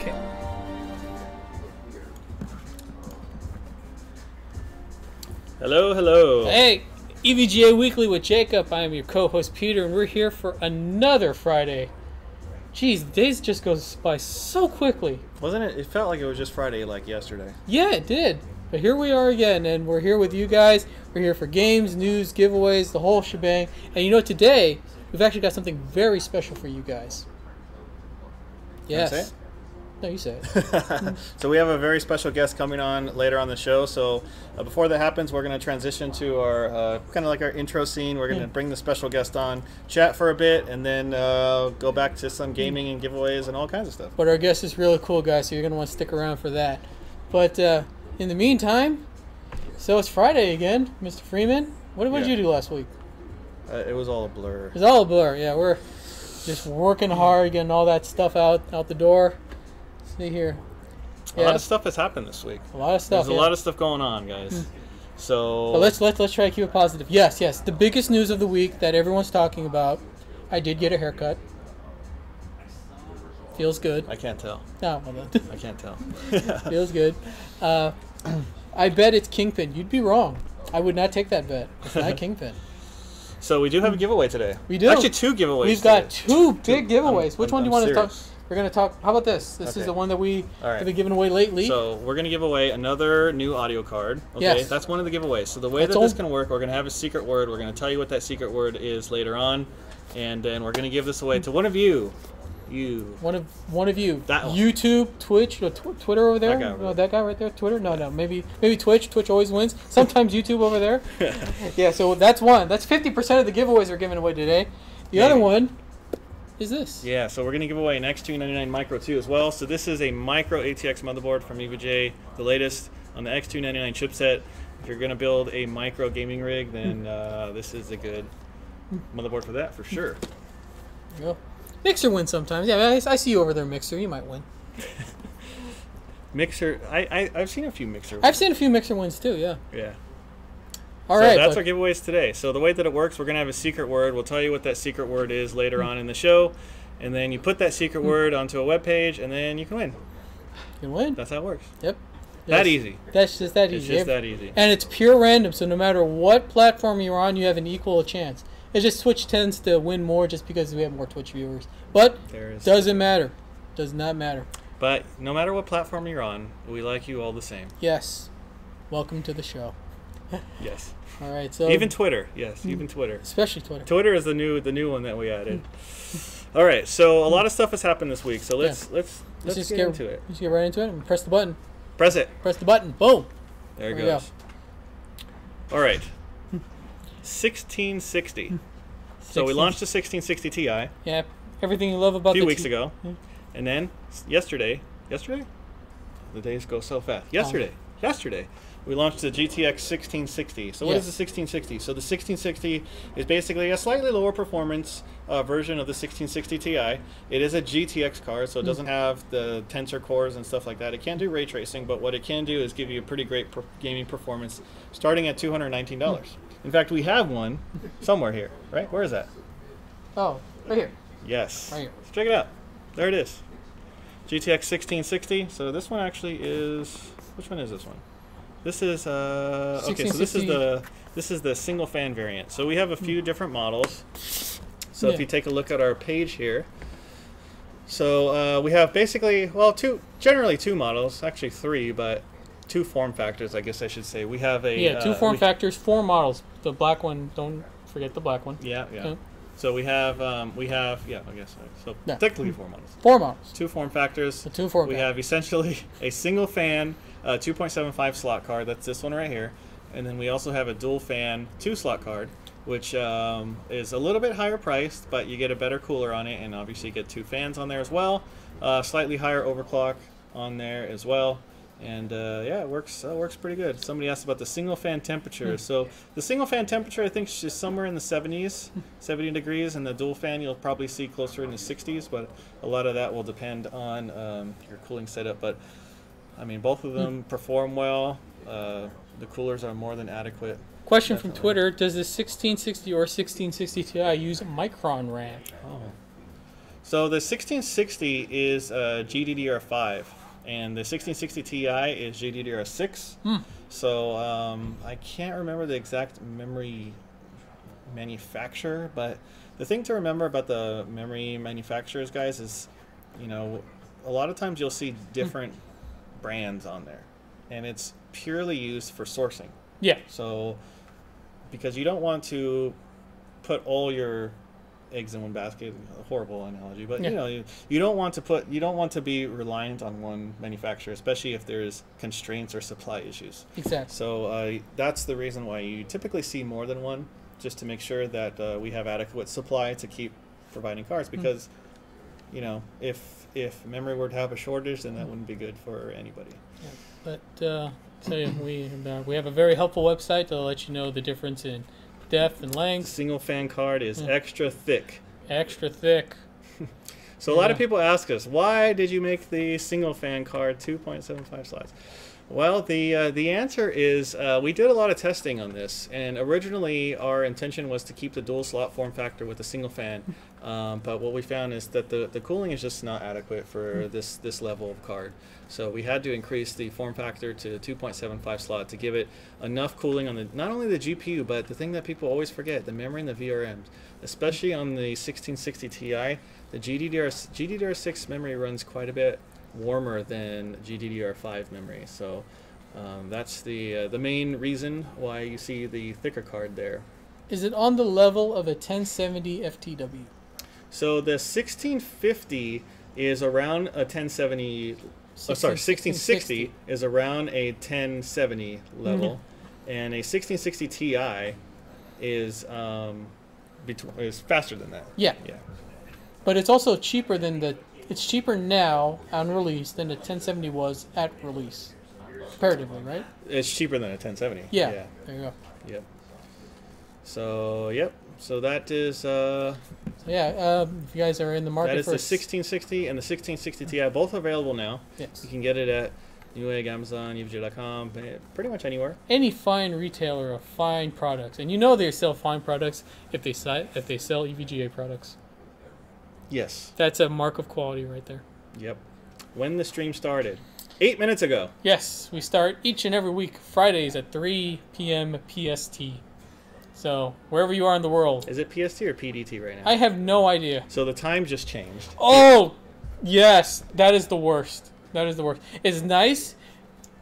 Okay. Hello, hello. Hey, EVGA Weekly with Jacob. I am your co-host Peter, and we're here for another Friday. Jeez, the days just goes by so quickly. Wasn't it? It felt like it was just Friday, like yesterday. Yeah, it did. But here we are again, and we're here with you guys. We're here for games, news, giveaways, the whole shebang. And you know, today we've actually got something very special for you guys. Yes. Can I say it? No, you say it. So we have a very special guest coming on later on the show. So before that happens, we're going to transition to our kind of like our intro scene. We're going to bring the special guest on, chat for a bit, and then go back to some gaming and giveaways and all kinds of stuff. But our guest is really cool, guys, so you're going to want to stick around for that. But in the meantime, so it's Friday again, Mr. Freeman. What did you do last week? It was all a blur. It was all a blur. Yeah, we're just working hard, getting all that stuff out the door. See here. A lot of stuff has happened this week. A lot of stuff. There's a lot of stuff going on, guys. So but let's try to keep it positive. Yes. The biggest news of the week that everyone's talking about. I did get a haircut. Feels good. I can't tell. No, well then. I can't tell. Feels good. I bet it's Kingpin. You'd be wrong. I would not take that bet. It's not Kingpin. So we do have a giveaway today. We do. Actually, two giveaways. We've got two big giveaways. Which one do you want to talk? Serious. We're going to talk. How about this? This is the one that we have been giving away lately. So we're going to give away another new audio card. Okay, yes. That's one of the giveaways. So the way that this can work, we're going to have a secret word. We're going to tell you what that secret word is later on, and then we're going to give this away to one of you. One of you. That one. YouTube, Twitch, Twitter over there. That guy right there. Twitter. No. Maybe Twitch. Twitch always wins. Sometimes YouTube over there. Yeah. So that's one. That's 50% of the giveaways we're giving away today. The other one is this. Yeah. So we're gonna give away an X299 Micro 2 as well. So this is a micro ATX motherboard from EVGA, the latest on the X299 chipset. If you're gonna build a micro gaming rig, then this is a good motherboard for that for sure. There you go. Mixer wins sometimes. Yeah, I see you over there, Mixer. You might win. Mixer, I've seen a few Mixer wins. I've seen a few Mixer wins too, yeah. Yeah. All right. So that's our giveaways today. So the way that it works, we're going to have a secret word. We'll tell you what that secret word is later on in the show. And then you put that secret word onto a web page, and then you can win. You can win. That's how it works. Yep. That easy. That's just that easy. It's just that easy. And it's pure random, so no matter what platform you're on, you have an equal chance. It's just Twitch tends to win more just because we have more Twitch viewers. But doesn't matter. Does not matter. But no matter what platform you're on, we like you all the same. Yes. Welcome to the show. Yes. All right. So even Twitter. Yes, even Twitter. Especially Twitter. Twitter is the new one that we added. All right. So a lot of stuff has happened this week. So let's just get into it. Let's get right into it and press the button. Press it. Press the button. Boom. There it goes. All right. 1660. So we launched the 1660 Ti. Yeah, everything you love about a few weeks ago. And then yesterday, the days go so fast. Yesterday, we launched the GTX 1660. So what is the 1660? So the 1660 is basically a slightly lower performance version of the 1660 Ti. It is a GTX card, so it doesn't have the tensor cores and stuff like that. It can't do ray tracing, but what it can do is give you a pretty great gaming performance starting at $219. In fact, we have one somewhere here, right? Where is that? Oh, right here. Yes. Right here. Let's check it out. There it is. GTX 1660. So this one actually is, which one is this one? This is okay, so this is the single fan variant. So we have a few different models. So if you take a look at our page here, so we have basically, well, generally two models, actually three, but two form factors, I guess I should say. We have a two form factors, four models. The black one, don't forget the black one. Yeah. So we have I guess so. Yeah. Technically four models. Four models. Two form factors. The two form. We have essentially a single fan 2.75 slot card. That's this one right here, and then we also have a dual fan 2 slot card, which is a little bit higher priced, but you get a better cooler on it, and obviously you get 2 fans on there as well. Slightly higher overclock on there as well. And yeah, it works pretty good. Somebody asked about the single fan temperature. So the single fan temperature, I think, is somewhere in the 70s, 70 degrees, and the dual fan you'll probably see closer in the 60s. But a lot of that will depend on your cooling setup. But I mean, both of them perform well. The coolers are more than adequate. Question from Twitter: does the 1660 or 1660 Ti use Micron RAM? Oh. So the 1660 is GDDR5, and the 1660 Ti is GDDR6. So I can't remember the exact memory manufacturer, but the thing to remember about the memory manufacturers, guys, is, you know, a lot of times you'll see different brands on there, and it's purely used for sourcing. Yeah. So because you don't want to put all your eggs in one basket, a horrible analogy, but you know, you don't want to be reliant on one manufacturer, especially if there's constraints or supply issues. Exactly. So that's the reason why you typically see more than one, just to make sure that we have adequate supply to keep providing cards, because you know, if memory were to have a shortage, then that wouldn't be good for anybody. Yeah. But so yeah, we have a very helpful website to let you know the difference in depth and length. Single fan card is extra thick. Extra thick. So a lot of people ask us, why did you make the single fan card 2.75 slots? Well, the answer is we did a lot of testing on this, and originally our intention was to keep the dual slot form factor with a single fan, but what we found is that the cooling is just not adequate for this level of card. So we had to increase the form factor to 2.75 slot to give it enough cooling on not only the GPU, but the thing that people always forget, the memory and the VRMs. Especially on the 1660 Ti, the GDDR6 memory runs quite a bit warmer than GDDR5 memory. So that's the main reason why you see the thicker card there. Is it on the level of a 1070 FTW? So the 1650 is around a 1070. 1660 is around a 1070 level, and a 1660 Ti is faster than that. Yeah. Yeah. But it's also cheaper than it's cheaper now on release than the 1070 was at release, comparatively, right? It's cheaper than a 1070. Yeah. There you go. Yep. So So that is. If you guys are in the market, that is for the 1660 and the 1660 Ti, both available now. Yes. You can get it at Newegg, Amazon, EVGA.com, pretty much anywhere. Any fine retailer of fine products, and you know they sell fine products if they sell EVGA products. Yes. That's a mark of quality right there. Yep. When the stream started, 8 minutes ago. Yes, we start each and every week Fridays at 3 p.m. PST. So wherever you are in the world. Is it PST or PDT right now? I have no idea. So the time just changed. Oh, yes, that is the worst. That is the worst. It's nice.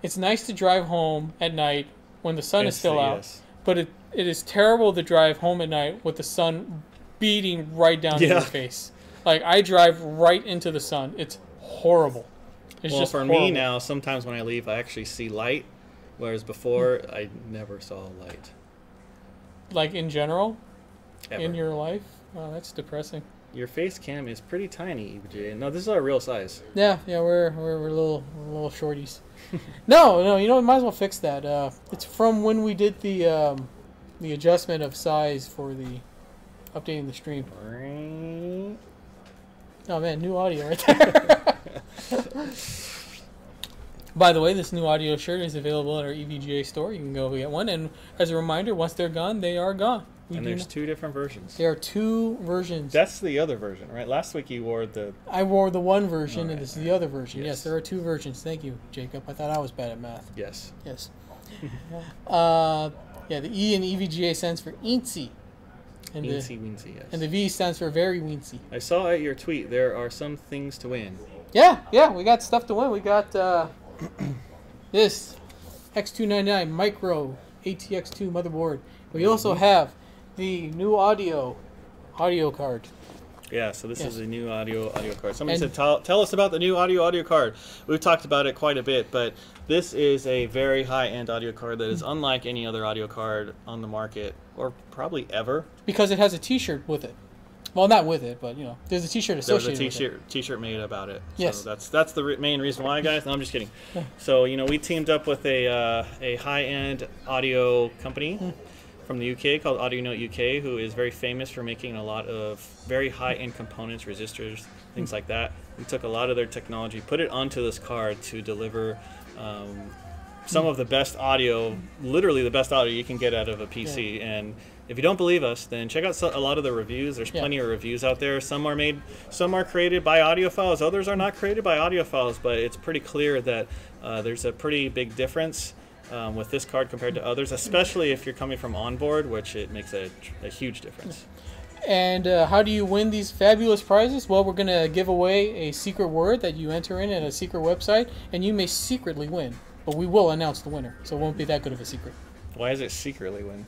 It's nice to drive home at night when the sun is still out. Yes. But it is terrible to drive home at night with the sun beating right down in your face. Like, I drive right into the sun. It's horrible. It's just horrible. Me now, sometimes when I leave, I actually see light, whereas before, I never saw light. Like, in general? Ever. In your life? Oh, that's depressing. Your face cam is pretty tiny, EVGA. No, this is our real size. Yeah, we're little shorties. No, you know, we might as well fix that. It's from when we did the adjustment of size for the updating the stream. Oh man, new audio right there. By the way, this new audio shirt is available at our EVGA store. You can go get one. And as a reminder, once they're gone, they are gone. And there's two different versions. There are two versions. That's the other version, right? Last week you wore the... I wore the one version, and this is the other version. Yes, there are two versions. Thank you, Jacob. I thought I was bad at math. Yes. Yes. The E in EVGA stands for eensy. And eensy weensy, yes. And the V stands for very weensy. I saw at your tweet there are some things to win. Yeah, we got stuff to win. We got this X299 Micro ATX2 motherboard. We also have the new audio card. Yeah, so this is a new audio card. Somebody said, tell us about the new audio card. We've talked about it quite a bit, but this is a very high-end audio card that is unlike any other audio card on the market, or probably ever. Because it has a T-shirt with it. Well, not with it, but, you know, there's a T-shirt associated with it. There's a T-shirt made about it. Yes. So that's the main reason why, guys. No, I'm just kidding. So, you know, we teamed up with a high-end audio company from the UK called AudioNote UK, who is very famous for making a lot of very high-end components, resistors, things like that. We took a lot of their technology, put it onto this card to deliver some of the best audio, literally the best audio you can get out of a PC. And If you don't believe us, then check out a lot of the reviews. There's plenty of reviews out there. Some are created by audiophiles. Others are not created by audiophiles, but it's pretty clear that there's a pretty big difference with this card compared to others, especially if you're coming from onboard, which it makes a huge difference. And how do you win these fabulous prizes? Well, we're going to give away a secret word that you enter in at a secret website, and you may secretly win. But we will announce the winner, so it won't be that good of a secret. Why is it secretly win?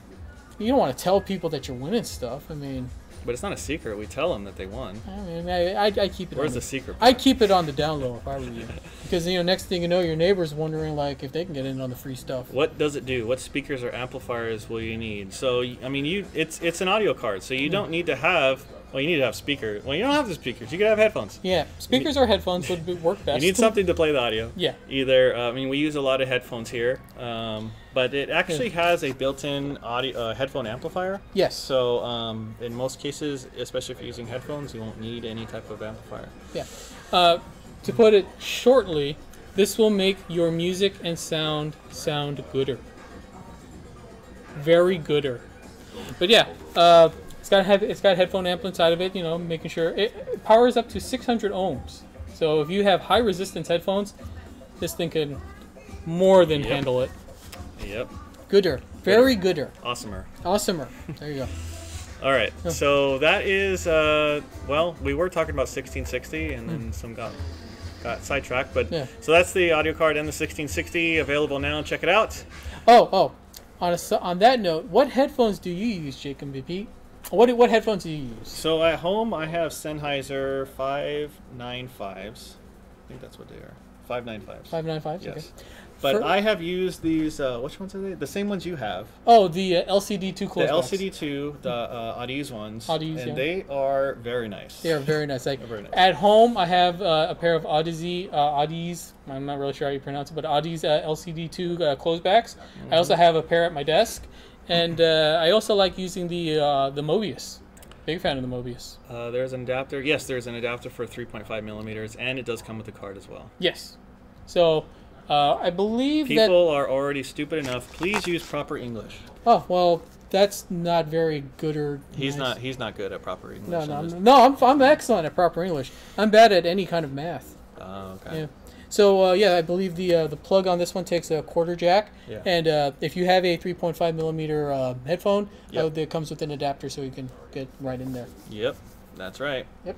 You don't want to tell people that you're winning stuff. I mean... But it's not a secret. We tell them that they won. I mean, I keep it. Where's the secret? I keep it on the down low if I were you, because next thing you know, your neighbor's wondering like if they can get in on the free stuff. What does it do? What speakers or amplifiers will you need? So I mean, it's an audio card, so you don't need to have. Well, you need to have speakers. Well, you don't have the speakers. You can have headphones. Yeah, speakers or headphones would work best. You need something to play the audio. Yeah. Either, I mean, we use a lot of headphones here, but it actually has a built-in audio headphone amplifier. Yes. So in most cases, especially if you're using headphones, you won't need any type of amplifier. Yeah. To put it shortly, this will make your music and sound gooder. Very gooder. But yeah. It's got a headphone amp inside of it, making sure it powers up to 600 ohms. So if you have high resistance headphones, this thing can more than handle it. Yep. Gooder. Very gooder. Awesomer. Awesomer. There you go. All right. So that is, well, we were talking about 1660 and then some got sidetracked. But so that's the audio card and the 1660 available now. Check it out. Oh. On that note, what headphones do you use, Jacob and Pete? What headphones do you use? So at home, I have Sennheiser 595s. I think that's what they are. 595s. 595s. Yes. Okay. But I have used these. Which ones are they? The same ones you have. Oh, the LCD2 closed. The LCD2, the Audeze ones. Audeze, and they are very nice. They are very nice. Like very nice. At home, I have a pair of Audeze. I'm not really sure how you pronounce it, but Audeze LCD2 closebacks. I also have a pair at my desk. And I also like using the Mobius. Big fan of the Mobius. There's an adapter. Yes, there's an adapter for 3.5 millimeters, and it does come with the card as well. Yes. So I believe people are already stupid enough. Please use proper English. Oh well, that's not very good or. He's not good at proper English. No, I'm excellent at proper English. I'm bad at any kind of math. Oh, okay. Yeah. So I believe the plug on this one takes a quarter jack, and if you have a 3.5 millimeter headphone, it comes with an adapter, so you can get right in there. Yep, that's right. Yep,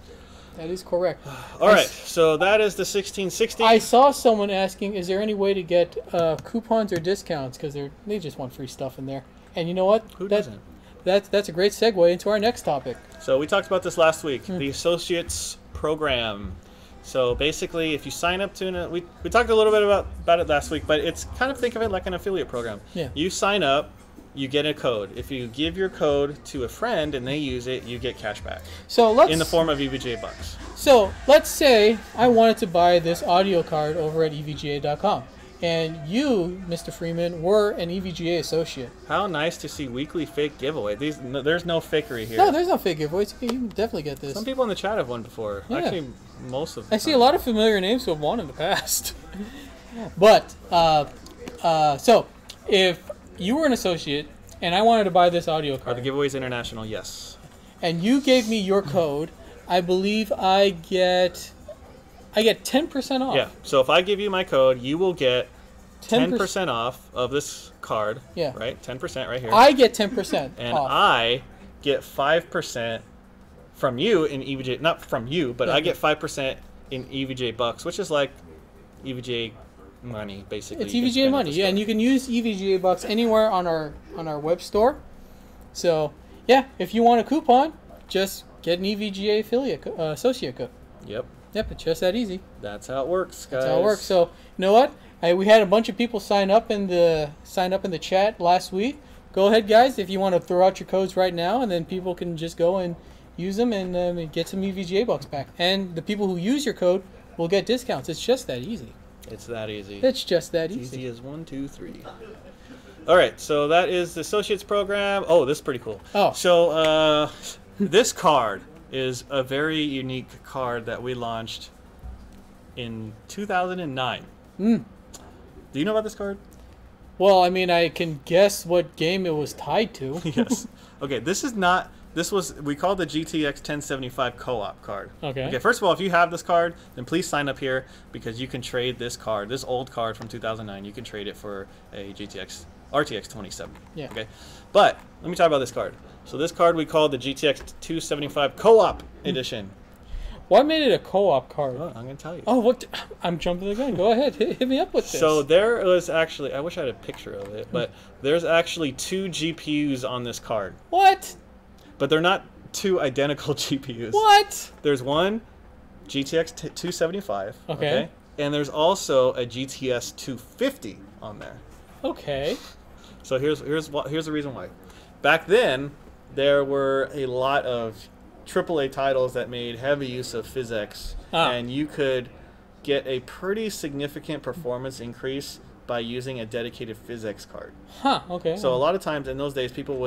that is correct. All right, so that is the 1660. I saw someone asking, is there any way to get coupons or discounts, because they just want free stuff in there. And you know what? Who doesn't? That's a great segue into our next topic. So we talked about this last week, the Associates Program. So basically, if you sign up to we talked a little bit about it last week, but it's kind of, think of it like an affiliate program. Yeah. You sign up, you get a code. If you give your code to a friend and they use it, you get cash back. So in the form of EVGA bucks. So let's say I wanted to buy this audio card over at EVGA.com. And you, Mr. Freeman, were an EVGA associate. How nice to see weekly fake giveaway. There's no fakery here. No, there's no fake giveaways. You can definitely get this. Some people in the chat have won before. Yeah. Actually, most of them. I see a lot of familiar names who have won in the past. But, so, if you were an associate and I wanted to buy this audio card. Are the giveaways international? Yes. And you gave me your code, I believe I get 10% off. Yeah. So if I give you my code, you will get 10% off of this card. Yeah. Right? 10% right here. I get 10% and off. I get 5% from you in EVGA. Not from you, but I get 5% in EVGA bucks, which is like EVGA money, basically. It's EVGA money, yeah, and you can use EVGA bucks anywhere on our web store. So, yeah, if you want a coupon, just get an EVGA affiliate associate code. Yep. Yep, it's just that easy. That's how it works, guys. That's how it works. So, you know what? We had a bunch of people sign up in the chat last week. Go ahead, guys, if you want to throw out your codes right now, and then people can just go and use them and get some EVGA bucks back. And the people who use your code will get discounts. It's just that easy. It's that easy. It's just that easy. Easy as 1, 2, 3. All right, so that is the Associates Program. Oh, this is pretty cool. Oh. So this card is a very unique card that we launched in 2009. Mm. Do you know about this card? Well, I mean, I can guess what game it was tied to. Yes. Okay, this is not... This was... We called the GTX 1075 co-op card. Okay. Okay, first of all, if you have this card, then please sign up here because you can trade this card, this old card from 2009, you can trade it for a RTX 27. Yeah. Okay. But, let me talk about this card. So this card we call the GTX 275 co-op edition. What made it a co-op card? Oh, I'm going to tell you. Oh, what? I'm jumping the gun. Go ahead. Hit me up with this. So there was actually... I wish I had a picture of it, but there's actually 2 GPUs on this card. What? But they're not 2 identical GPUs. What? There's one GTX 275. Okay. And there's also a GTS 250 on there. Okay. So here's the reason why. Back then, there were a lot of AAA titles that made heavy use of physics, and you could get a pretty significant performance increase by using a dedicated physics card. Huh, okay. So a lot of times in those days, people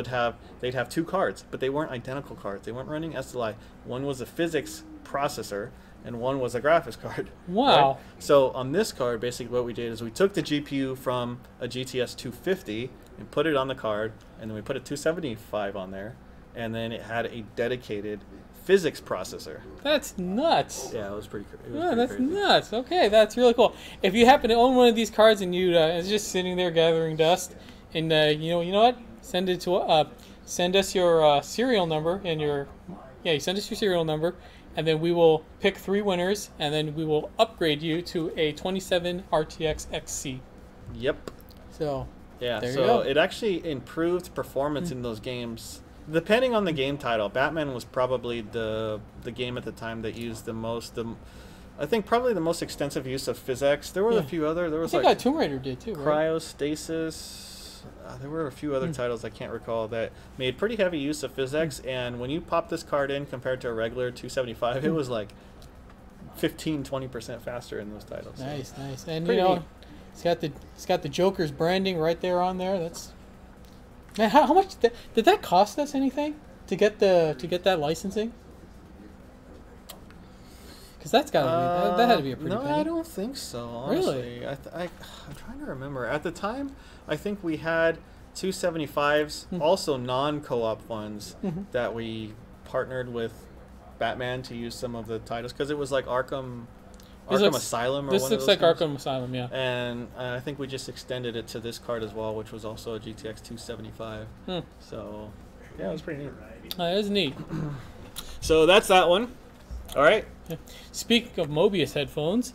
they'd have 2 cards, but they weren't identical cards. They weren't running SLI. One was a physics processor, and one was a graphics card. Wow. Right? So on this card, basically what we did is we took the GPU from a GTS 250 and put it on the card, and then we put a 275 on there, and then it had a dedicated physics processor. That's nuts. Yeah, it was pretty crazy. Yeah, that's nuts. Okay, that's really cool. If you happen to own one of these cards and it's just sitting there gathering dust, and you know what? Send us your serial number and you send us your serial number, and then we will pick 3 winners, and then we will upgrade you to a 27 RTX XC. Yep. So yeah, there so you go. It actually improved performance in those games. Depending on the game title, Batman was probably the game at the time that used the most. I think probably the most extensive use of physics. There were a few other. There was I think Tomb Raider did too, right? Cryostasis. There were a few other titles I can't recall that made pretty heavy use of physics. And when you pop this card in compared to a regular 275, it was like 15-20% faster in those titles. Nice, so nice, and pretty neat. it's got the Joker's branding right there on there. That's man, how much did that cost us anything to get that licensing? Because that's got to be that had to be a pretty no, penny. I don't think so. Honestly, Really? I'm trying to remember. At the time, I think we had 275s, also non-co-op ones that we partnered with Batman to use some of the titles because it was like Arkham Asylum. Or this one looks of those like games. Arkham Asylum, yeah. And I think we just extended it to this card as well, which was also a GTX 275. So yeah, it was pretty neat. That is neat. So that's that one. All right. Speaking of Mobius headphones,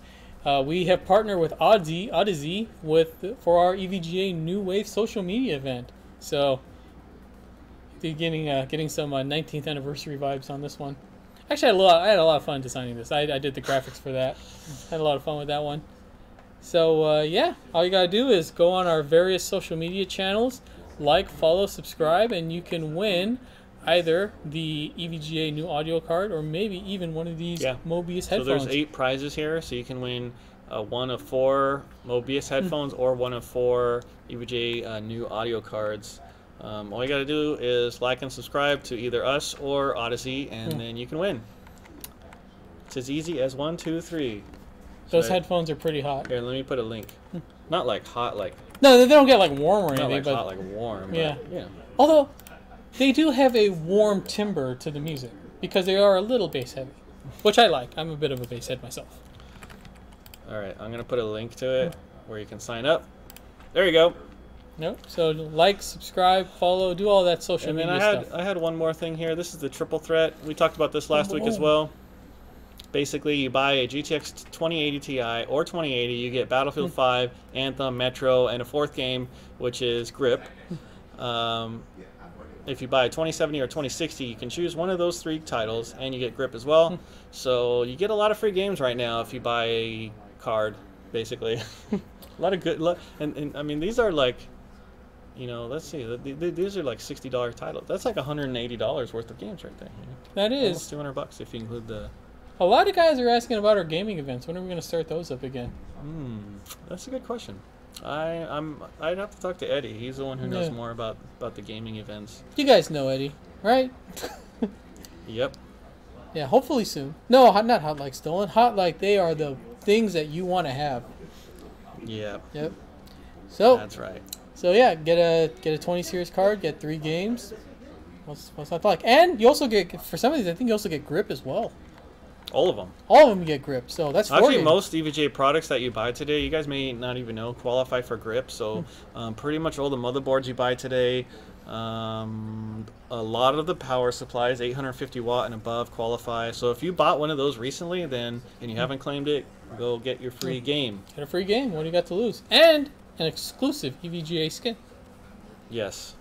we have partnered with Odyssey for our EVGA New Wave social media event. So, getting some 19th anniversary vibes on this one. Actually, I had a lot of fun designing this. I did the graphics for that. Had a lot of fun with that one. So yeah, all you gotta do is go on our various social media channels, like, follow, subscribe, and you can win either the EVGA new audio card or maybe even one of these Mobius headphones. So there's 8 prizes here, so you can win one of 4 Mobius headphones or one of 4 EVGA new audio cards. All you got to do is like and subscribe to either us or Odyssey, and then you can win. It's as easy as 1, 2, 3. Those headphones are pretty hot. Here, let me put a link. Not like hot, like... No, they don't get like warm or anything. Not like but hot, like warm. Yeah. But, yeah. Although, they do have a warm timbre to the music because they are a little bass heavy, which I like. I'm a bit of a bass head myself. All right, I'm going to put a link to it where you can sign up. There you go. Nope. So like, subscribe, follow, do all that social media stuff. I had one more thing here. This is the triple threat. We talked about this last week as well. Basically, you buy a GTX 2080 Ti or 2080, you get Battlefield 5, Anthem, Metro, and a 4th game, which is Grip. If you buy a 2070 or 2060, you can choose one of those 3 titles, and you get Grip as well. So you get a lot of free games right now if you buy a card, basically. A lot of good, and I mean, these are like, you know, let's see, these are like $60 titles. That's like $180 worth of games right there. You know? That is. Almost $200 if you include the... A lot of guys are asking about our gaming events. When are we going to start those up again? That's a good question. I'd have to talk to Eddie. He's the one who knows more about the gaming events. You guys know Eddie, right? Yep. Yeah, hopefully soon. No, not Hot Like Stolen. Hot Like, they are the things that you want to have. Yeah. Yep. So that's right. So yeah, get a 20 series card, get 3 games. What's not like? And you also get, for some of these, I think you also get grip as well. All of them. All of them get grip. So that's 4 actually games. Most EVGA products that you buy today, you guys may not even know, qualify for grip. So pretty much all the motherboards you buy today, a lot of the power supplies, 850 watt and above, qualify. So if you bought one of those recently, then and you haven't claimed it, go get your free game. Get a free game. What do you got to lose? And an exclusive EVGA skin. Yes.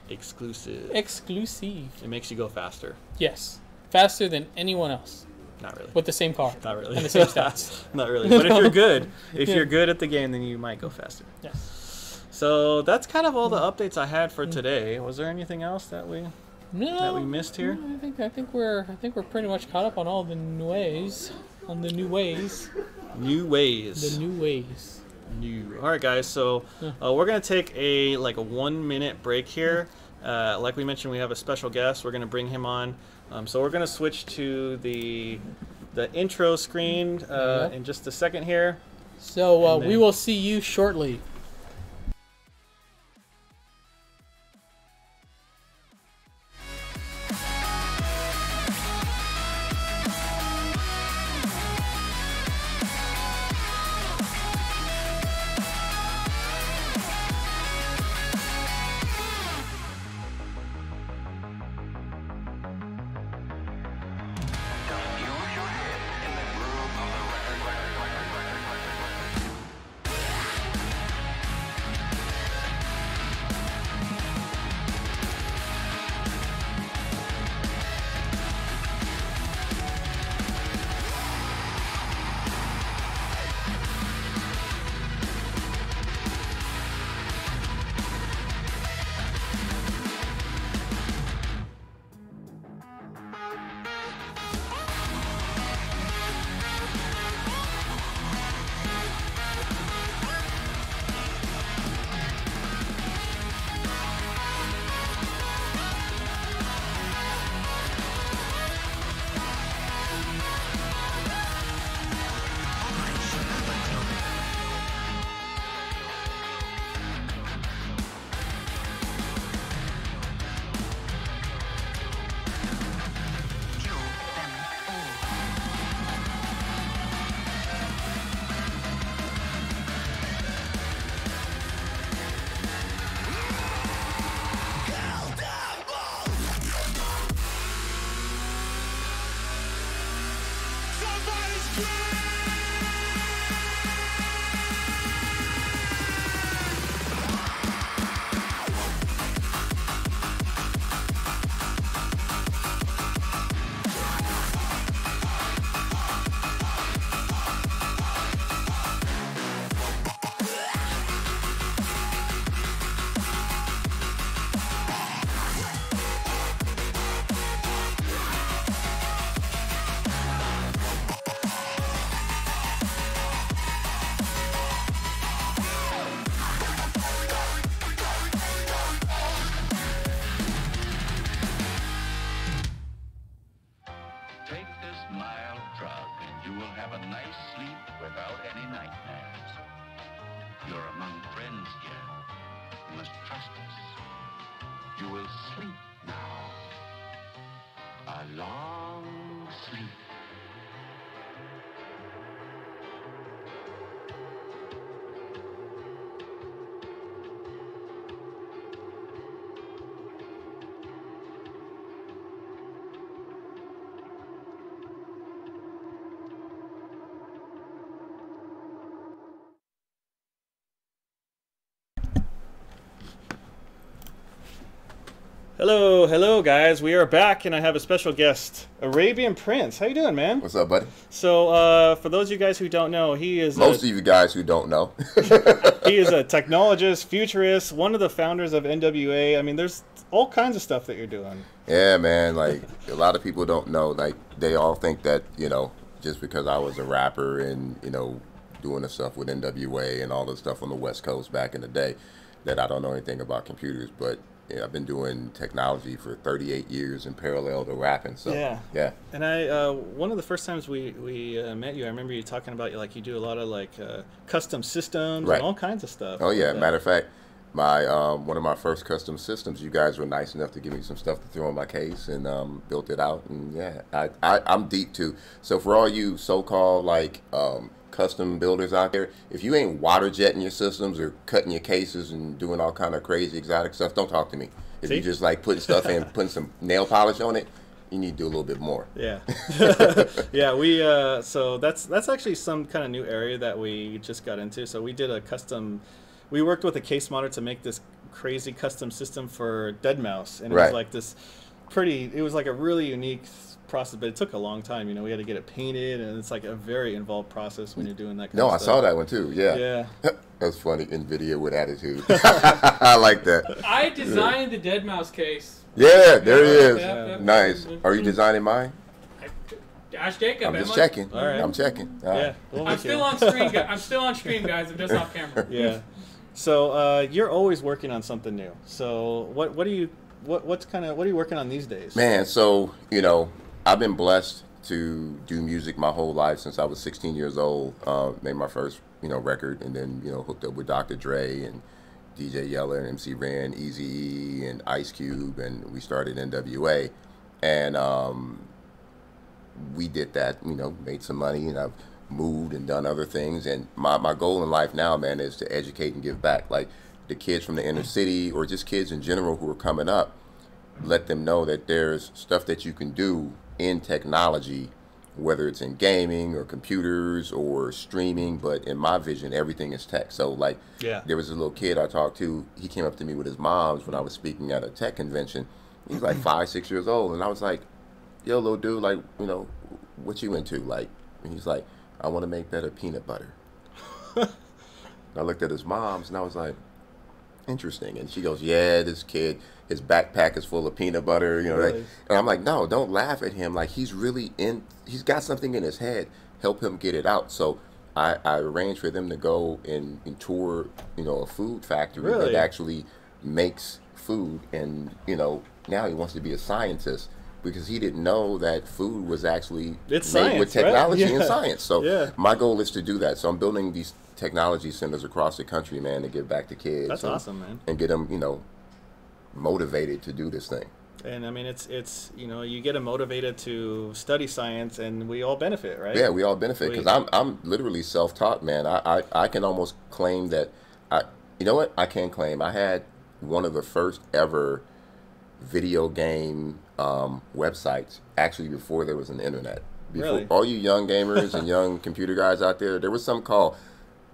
Exclusive. Exclusive. It makes you go faster. Yes. Faster than anyone else. Not really. With the same car. Not really. And the same stats. Not really. But if you're good, you're good at the game, then you might go faster. Yes. So that's kind of all the updates I had for today. Was there anything else that we missed here? No, I think we're pretty much caught up on all the new ways. On the new ways. New ways. The new ways. New. All right, guys. So we're gonna take a 1 minute break here. Like we mentioned, we have a special guest. We're gonna bring him on. So we're gonna switch to the intro screen in just a second here. So we will see you shortly. Hello guys. We are back, and I have a special guest, Arabian Prince. How you doing, man? What's up, buddy? So, for those of you guys who don't know, he is most of you guys who don't know. He is a technologist, futurist, one of the founders of NWA. I mean, there's all kinds of stuff that you're doing. Yeah, man. Like, a lot of people don't know. Like, they all think that, just because I was a rapper and, doing the stuff with NWA and all the stuff on the West Coast back in the day, that I don't know anything about computers. But I've been doing technology for 38 years in parallel to rapping. So yeah. And one of the first times we met you, I remember you talking about like you do a lot of like custom systems and all kinds of stuff. Oh yeah, matter of fact, my one of my first custom systems, you guys were nice enough to give me some stuff to throw in my case, and built it out. And yeah, I'm deep too. So for all you so-called like custom builders out there, if you ain't water jetting your systems or cutting your cases and doing all kind of crazy exotic stuff, don't talk to me. If you just like putting stuff in, putting some nail polish on it, you need to do a little bit more. Yeah. Yeah, we so that's actually some kind of new area that we just got into. So we did a custom, we worked with a case modder to make this crazy custom system for deadmau5, and it was like this it was like a really unique process, but it took a long time. You know, we had to get it painted, and it's like a very involved process when you're doing that kind of stuff. I saw that one too. Yeah. That's funny. NVIDIA with attitude. I like that. I designed the deadmau5 case. Yeah, there he is. Nice. Are you designing mine? Ask Jacob. I'm just checking. All right. I'm checking. Yeah. I'm still on screen. I'm still on stream, guys. I'm just off camera. Yeah. So you're always working on something new. So what are you working on these days? Man, so I've been blessed to do music my whole life since I was 16 years old. Made my first record, and then hooked up with Dr. Dre and DJ Yeller and MC Ren, Eazy-E and Ice Cube, and we started NWA, and we did that. Made some money, and I've moved and done other things. And my goal in life now, man, is to educate and give back. Like the kids from the inner city, or just kids in general who are coming up, let them know that there's stuff that you can do in technology, whether it's in gaming or computers or streaming. But in my vision, everything is tech. So like, there was a little kid I talked to. He came up to me with his mom's when I was speaking at a tech convention. He was like 5, 6 years old, and I was like, "Yo, little dude, like, what you into?" Like, and he's like, "I want to make better peanut butter." I looked at his mom's, and I was like, interesting. And she goes, "Yeah, this kid, his backpack is full of peanut butter, really?" And I'm like, "No, don't laugh at him. Like, he's got something in his head. Help him get it out." So I arranged for them to go and tour, a food factory that actually makes food. And, now he wants to be a scientist, because he didn't know that food was actually made science, with technology and science. So my goal is to do that. So I'm building these technology centers across the country, man, to give back to kids. That's awesome, man. And get them, motivated to do this thing. And I mean, it's you get them motivated to study science, and we all benefit, right? Yeah, we all benefit, because I'm literally self-taught, man. I can almost claim that I can claim I had one of the first ever video game websites, actually, before there was an internet. Before all you young gamers and young computer guys out there was something called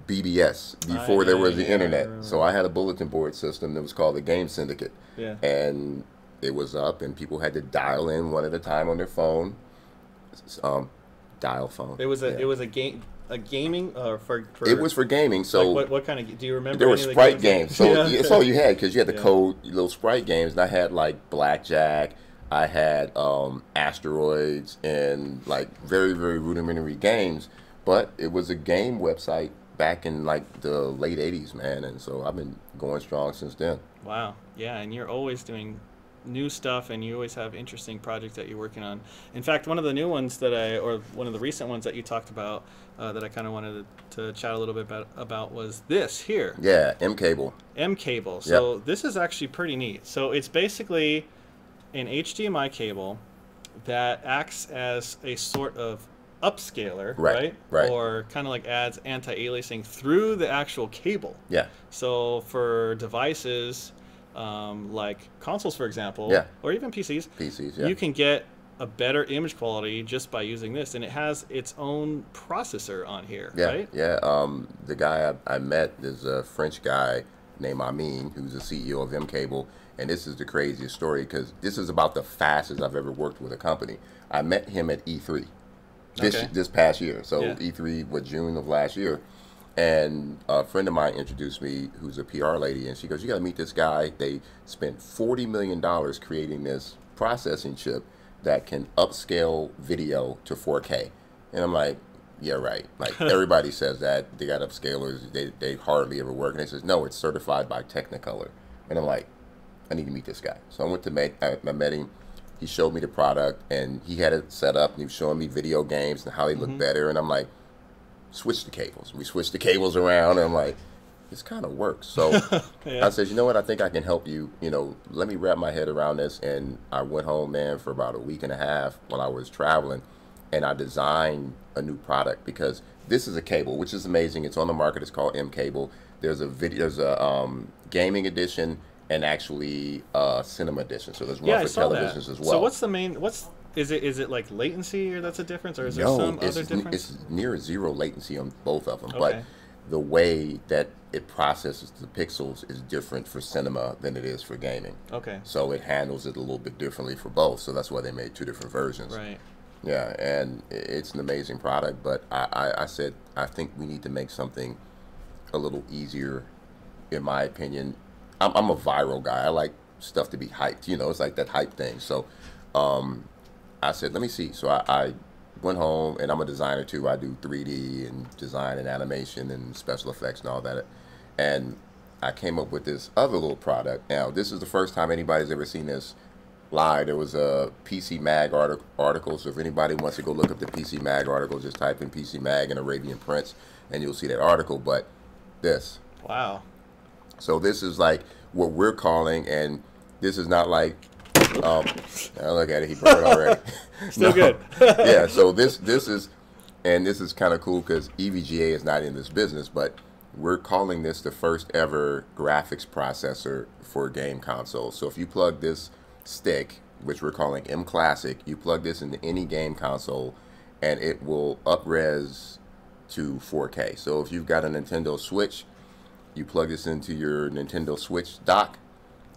BBS before there was the internet. So I had a bulletin board system that was called the Game Syndicate. Yeah. And it was up, and people had to dial in one at a time on their phone. Dial phone. It was a game. A gaming for it was for gaming. So like what kind of, do you remember? There were sprite games. So that's all you had, because you had the code little sprite games. And I had like blackjack. I had asteroids, and like very, very rudimentary games. But it was a game website back in like the late 80s, man. And so I've been going strong since then. Wow. Yeah, and you're always doing new stuff, and you always have interesting projects that you're working on. In fact, one of the new ones one of the recent ones that you talked about that I kind of wanted to chat a little bit about was this here. Yeah, M-Cable. M-Cable. So this is actually pretty neat. So it's basically an HDMI cable that acts as a sort of upscaler, right? Or kind of like adds anti-aliasing through the actual cable. Yeah. So for devices like consoles, for example, or even PCs, you can get a better image quality just by using this, and it has its own processor on here, right? Yeah, the guy I met is a French guy named Amin, who's the CEO of M-Cable, and this is the craziest story, because this is about the fastest I've ever worked with a company. I met him at E3 this past year, so E3 was June of last year. And a friend of mine introduced me, who's a PR lady, and she goes, "You got to meet this guy. They spent $40 million creating this processing chip that can upscale video to 4K. And I'm like, yeah, right. Like, everybody says that. They got upscalers. They hardly ever work. And they says, no, it's certified by Technicolor. And I'm like, I need to meet this guy. So I went to I met him. He showed me the product, and he had it set up, and he was showing me video games and how they look better. And I'm like, switch the cables. We switched the cables around, and I'm like, this kind of works. So I said, you know what? I think I can help you. You know, let me wrap my head around this. And I went home, man, for about a week and a half while I was traveling, and I designed a new product because this is a cable, which is amazing. It's on the market. It's called M Cable. There's a gaming edition and actually cinema edition. So there's one for televisions as well. So what's the main? Is it like latency or that's a difference, or is there some other difference? It's near zero latency on both of them, but the way that it processes the pixels is different for cinema than it is for gaming. Okay. So it handles it a little bit differently for both. So that's why they made two different versions. Right. Yeah, and it's an amazing product. But I said I think we need to make something a little easier, in my opinion. I'm a viral guy. I like stuff to be hyped. You know, it's like that hype thing. So I said, let me see. So I went home, and I'm a designer too. I do 3D and design and animation and special effects and all that. And I came up with this other little product. Now, this is the first time anybody's ever seen this live. There was a PC Mag article. So if anybody wants to go look up the PC Mag article, just type in PC Mag and Arabian Prince, and you'll see that article. But this. Wow. So this is like what we're calling, and this is not like, I look at it, he burned already. Still good. Yeah, so this is, and this is kind of cool because EVGA is not in this business, but we're calling this the first ever graphics processor for a game console. So if you plug this stick, which we're calling M Classic, you plug this into any game console, and it will up-res to 4K. So if you've got a Nintendo Switch, you plug this into your Nintendo Switch dock,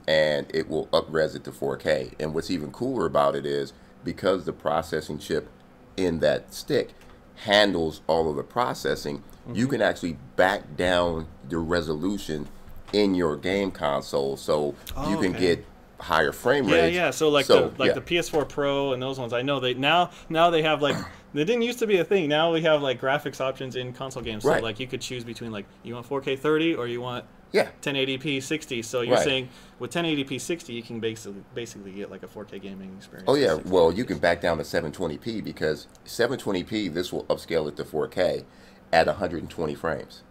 and it will up-res it to 4K. And what's even cooler about it is because the processing chip in that stick handles all of the processing, you can actually back down the resolution in your game console, so you can get higher frame rates. Yeah. So like the PS4 Pro and those ones, I know they now they have like. They didn't used to be a thing. Now we have like graphics options in console games. So like you could choose between like you want 4K 30 or you want 1080p 60. So you're saying with 1080p 60 you can basically get like a 4K gaming experience. Oh yeah, well you can back down to 720p because 720p this will upscale it to 4K at 120 frames,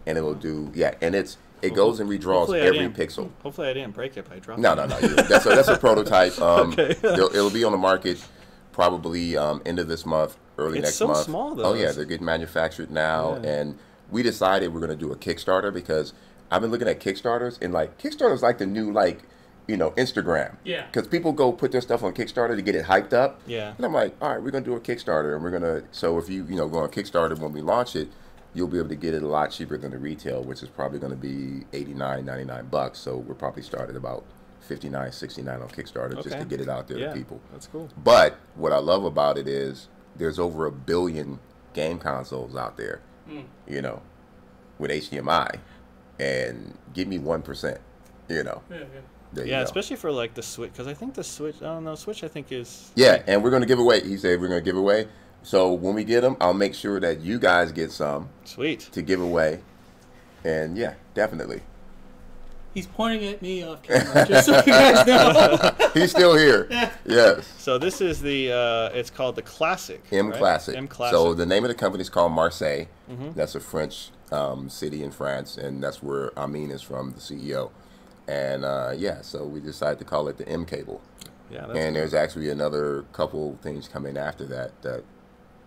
and it'll do and it goes and redraws every pixel. Hopefully I didn't break it by dropping. No. That's a prototype. It'll be on the market. Probably end of this month, early next month. It's so small, though. Oh, yeah, they're getting manufactured now. Yeah. And we decided we're going to do a Kickstarter because I've been looking at Kickstarters, and, like, Kickstarter's like the new, like, you know, Instagram. Yeah. Because people go put their stuff on Kickstarter to get it hyped up. Yeah. And I'm like, all right, we're going to do a Kickstarter, and we're going to, so if you go on Kickstarter when we launch it, you'll be able to get it a lot cheaper than the retail, which is probably going to be $89, $99. So we're probably started about $59, $69 on Kickstarter just to get it out there to people. That's cool. But what I love about it is there's over 1 billion game consoles out there, you know, with HDMI, and give me 1%, you know. Yeah, especially for like the Switch, because I think the Switch, I don't know, Switch I think is... Yeah, and we're going to give away, he said we're going to give away. So when we get them, I'll make sure that you guys get some. Sweet. To give away. And yeah, definitely. He's pointing at me off camera, just so you guys know. He's still here. Yes. So this is the, it's called the Classic. M Classic. M Classic. So the name of the company is called Marseille. That's a French city in France, and that's where Amin is from, the CEO. And so we decided to call it the M Cable. Yeah. That's and there's actually another couple things coming after that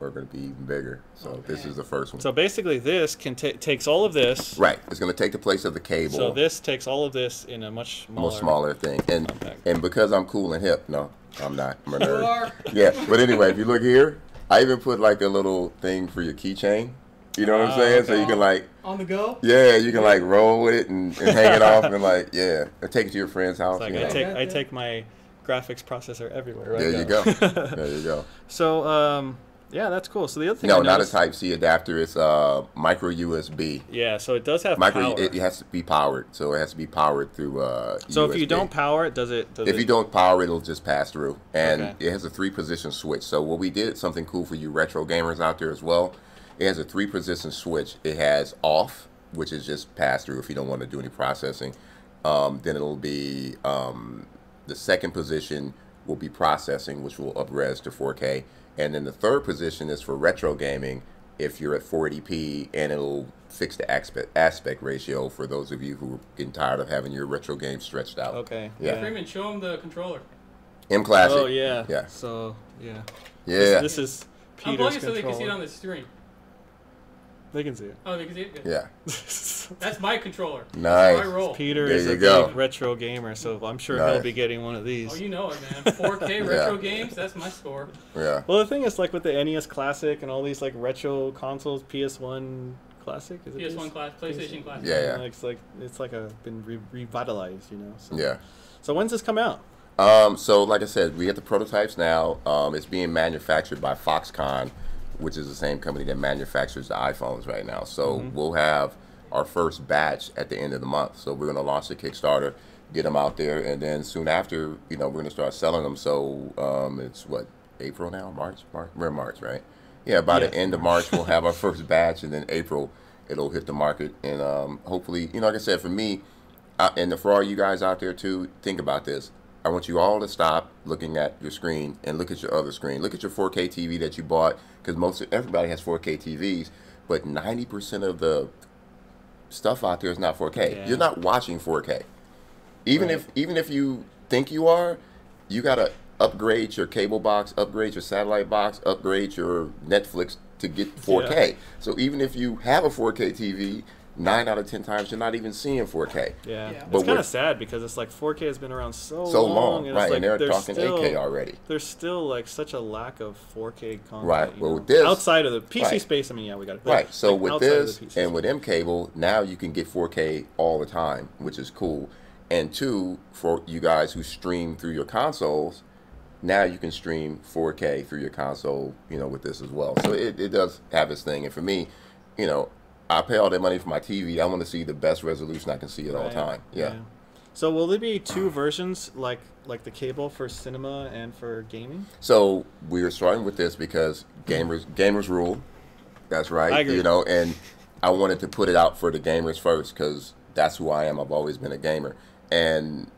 are going to be even bigger. So this is the first one. So basically this takes all of this. Right. It's going to take the place of the cable. So this takes all of this in a much smaller thing. And because I'm cool and hip, no, I'm not. I'm a nerd. Yeah. But anyway, if you look here, I even put like a little thing for your keychain. You know what I'm saying? Okay. So you can like... On the go? Yeah, you can like roll with it and hang it off and like, and take it to your friend's house. Like I take my graphics processor everywhere right There now. You go. There you go. So, yeah, that's cool. So the other thing not a Type-C adapter. It's micro USB. Yeah, so it does have power. It has to be powered. So it has to be powered through So USB. if you don't power it, if you don't power it, it'll just pass through. And it has a 3-position switch. So what we did, something cool for you retro gamers out there as well, it has a 3-position switch. It has off, which is just pass through if you don't want to do any processing. Then it'll be the second position will be processing, which will up-res to 4K. And then the third position is for retro gaming, if you're at 480p, and it'll fix the aspect ratio for those of you who are getting tired of having your retro games stretched out. Okay. Yeah. Freeman, show him the controller. M Classic. Oh, yeah. Yeah. So, yeah. Yeah. This is Peter's Unplug it so controller. they can see it on the screen. They can see it. Oh, they can see it? Good. Yeah. That's my controller. Nice. That's my roll. Peter There is you a go. big retro gamer, so I'm sure Nice. he'll be getting one of these. Oh, you know it, man. 4K retro games, that's my score. Yeah. Well, the thing is, like with the NES Classic and all these like retro consoles, PS1 Classic, is it PS1 class, PlayStation class. Yeah, yeah. It's like been revitalized, you know. So. Yeah. So when's this come out? So like I said, we have the prototypes now. It's being manufactured by Foxconn, which is the same company that manufactures the iPhones right now. So we'll have our first batch at the end of the month. So we're going to launch the Kickstarter, get them out there, and then soon after, you know, we're going to start selling them. So it's what, April now? March? We're in March, right? Yeah, by the end of March, we'll have our first batch, and then April, it'll hit the market. And hopefully, you know, like I said, for me, and for all you guys out there too, think about this. I want you all to stop looking at your screen and look at your other screen. Look at your 4K TV that you bought, because everybody has 4K TVs, but 90% of the stuff out there is not 4K. Yeah. You're not watching 4K. Even if you think you are, you gotta upgrade your cable box, upgrade your satellite box, upgrade your Netflix to get 4K. Yeah. So even if you have a 4K TV, 9 out of 10 times you're not even seeing 4K. Yeah. But It's kind of sad because it's like 4K has been around so long, and right? It's like And they're there's talking still, 8K already. There's still like such a lack of 4K content. Right. you Well, know? with this, outside of the PC right. space, I mean, yeah, we got it. Right. So like, with outside of this the PC and with M cable, now you can get 4K all the time, which is cool. And two, for you guys who stream through your consoles, now you can stream 4K through your console, you know, with this as well. So it does have its thing. And for me, you know, I pay all that money for my TV. I want to see the best resolution I can see at all time. Yeah. So will there be two versions, like the cable for cinema and for gaming? So we're starting with this because gamers rule. That's right. I agree. You know, and I wanted to put it out for the gamers first because that's who I am. I've always been a gamer. And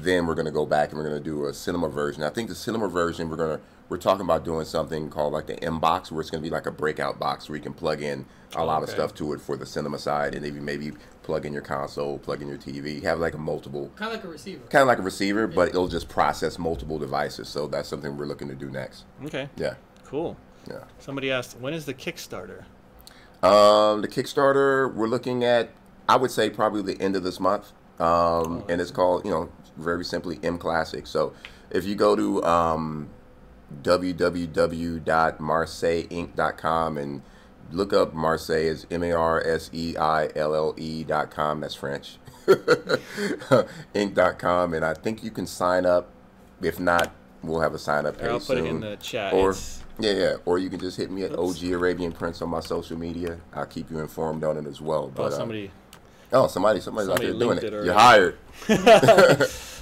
then we're going to go back and we're going to do a cinema version. I think the cinema version, we're talking about doing something called like the M box, where it's going to be like a breakout box where you can plug in a lot of stuff to it for the cinema side, and even maybe plug in your console, plug in your TV, have like a multiple. Kind of like a receiver. Kind of like a receiver, but it'll just process multiple devices. So that's something we're looking to do next. Okay. Yeah. Cool. Yeah. Somebody asked, when is the Kickstarter? The Kickstarter, we're looking at, I would say probably the end of this month. And it's called, you know, very simply M Classic. So if you go to www.marseilleinc.com and look up Marseille, is MARSEILLE.com. That's French. Inc.com, and I think you can sign up. If not, we'll have a sign up page I'll put soon. it in the chat. Or or you can just hit me at OG Arabian Prince on my social media. I'll keep you informed on it as well. But somebody's somebody's out there doing it. already. You're hired.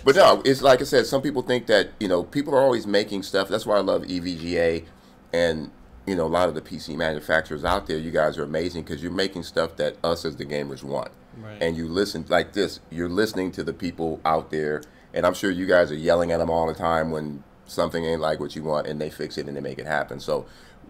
But no, it's like I said, some people think that, you know, people are always making stuff. That's why I love EVGA and, you know, a lot of the PC manufacturers out there. You guys are amazing because you're making stuff that us as the gamers want. Right. And you listen like this. You're listening to the people out there, and I'm sure you guys are yelling at them all the time when something ain't like what you want, and they fix it and they make it happen. So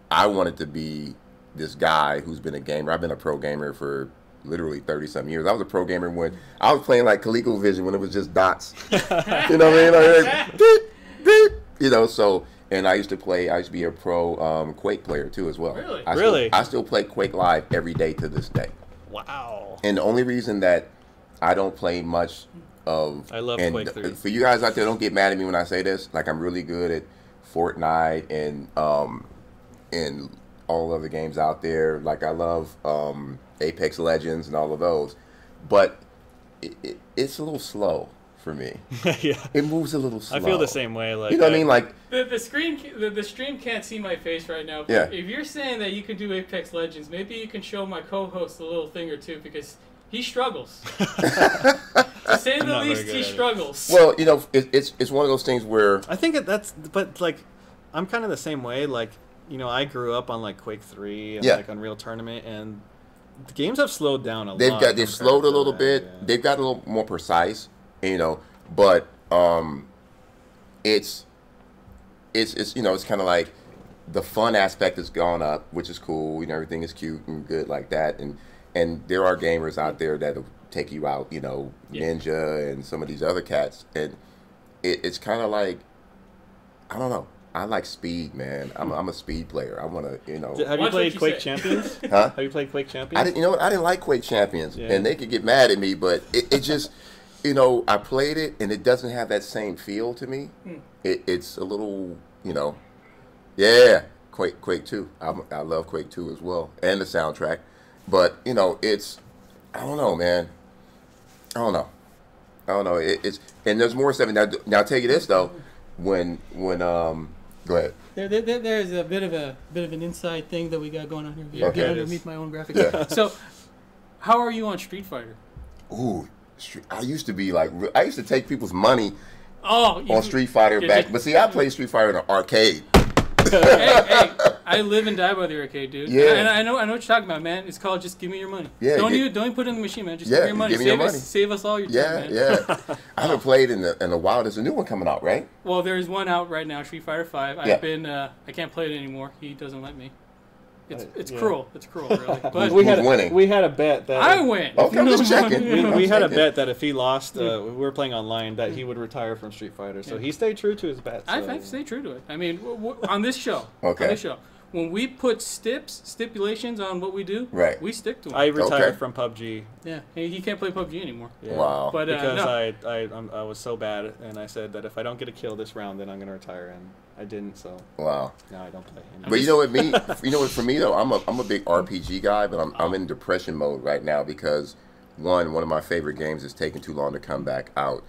I wanted to be this guy who's been a gamer. I've been a pro gamer for literally 30-some years. I was a pro gamer when I was playing like ColecoVision when it was just dots. You know what I mean? Like, beep, beep, you know, so, and I used to be a pro Quake player too as well. Really? I still play Quake Live every day to this day. Wow. And the only reason that I don't play much of... I love Quake 3. For you guys out there, don't get mad at me when I say this. Like, I'm really good at Fortnite and all other games out there. Like, I love Apex Legends and all of those. But it's a little slow for me. Yeah. It moves a little slow. I feel the same way. Like, you know what I mean? Like, The stream can't see my face right now. But Yeah. if you're saying that you can do Apex Legends, maybe you can show my co-host a little thing or two because he struggles. To say the not least, very good he at it. struggles. well, you know, it's one of those things where... I think but like, I'm kind of the same way. Like, you know, I grew up on like Quake 3 and like Unreal Tournament, and the games have slowed down a lot. They've slowed a little bit. Yeah. They've got a little more precise, you know. But it's you know, it's kind of like the fun aspect has gone up, which is cool. You know, everything is cute and good like that, and there are gamers out there that'll take you out, you know, Ninja and some of these other cats, and it's kind of like, I don't know. I like speed, man. I'm a speed player. I want to, you know. Have you played Quake Champions? Huh? Have you played Quake Champions? I didn't. You know what? I didn't like Quake Champions, and they could get mad at me, but it just, you know, I played it, and it doesn't have that same feel to me. It's a little, you know, Quake 2. I love Quake 2 as well, and the soundtrack. But you know, it's, I don't know, man. I don't know. It's, and there's more stuff. Now I'll tell you this though, when go ahead. There's a bit of an inside thing that we got going on here. Okay. Underneath my own graphics. Yeah. So, how are you on Street Fighter? Ooh, I used to be like, I used to take people's money on Street Fighter back. But see, I played Street Fighter in an arcade. hey, I live and die by the arcade, dude. Yeah. And I know what you're talking about, man. It's called just give me your money. Yeah. Don't even put it in the machine, man. Just give me your money. Give me your money. Save us all your time, man. Yeah. I haven't played in a while. There's a new one coming out, right? Well, there's one out right now, Street Fighter 5. I've been I can't play it anymore. He doesn't let me. It's cruel. It's cruel, really. But Who's winning? We had a bet that I win. Okay, I'm just checking. we had a bet that if he lost, we were playing online, that he would retire from Street Fighter. So he stayed true to his bet. So. I've stayed true to it. I mean, on this show. Okay. On this show. When we put stipulations on what we do, right, we stick to them. I retired from PUBG. Yeah, he can't play PUBG anymore. Yeah. Wow. But, because no. I was so bad, and I said that if I don't get a kill this round, then I'm going to retire, and I didn't. So wow. Now I don't play. But you know what, you know what? For me though, I'm a big RPG guy, but I'm in depression mode right now because one of my favorite games is taking too long to come back out,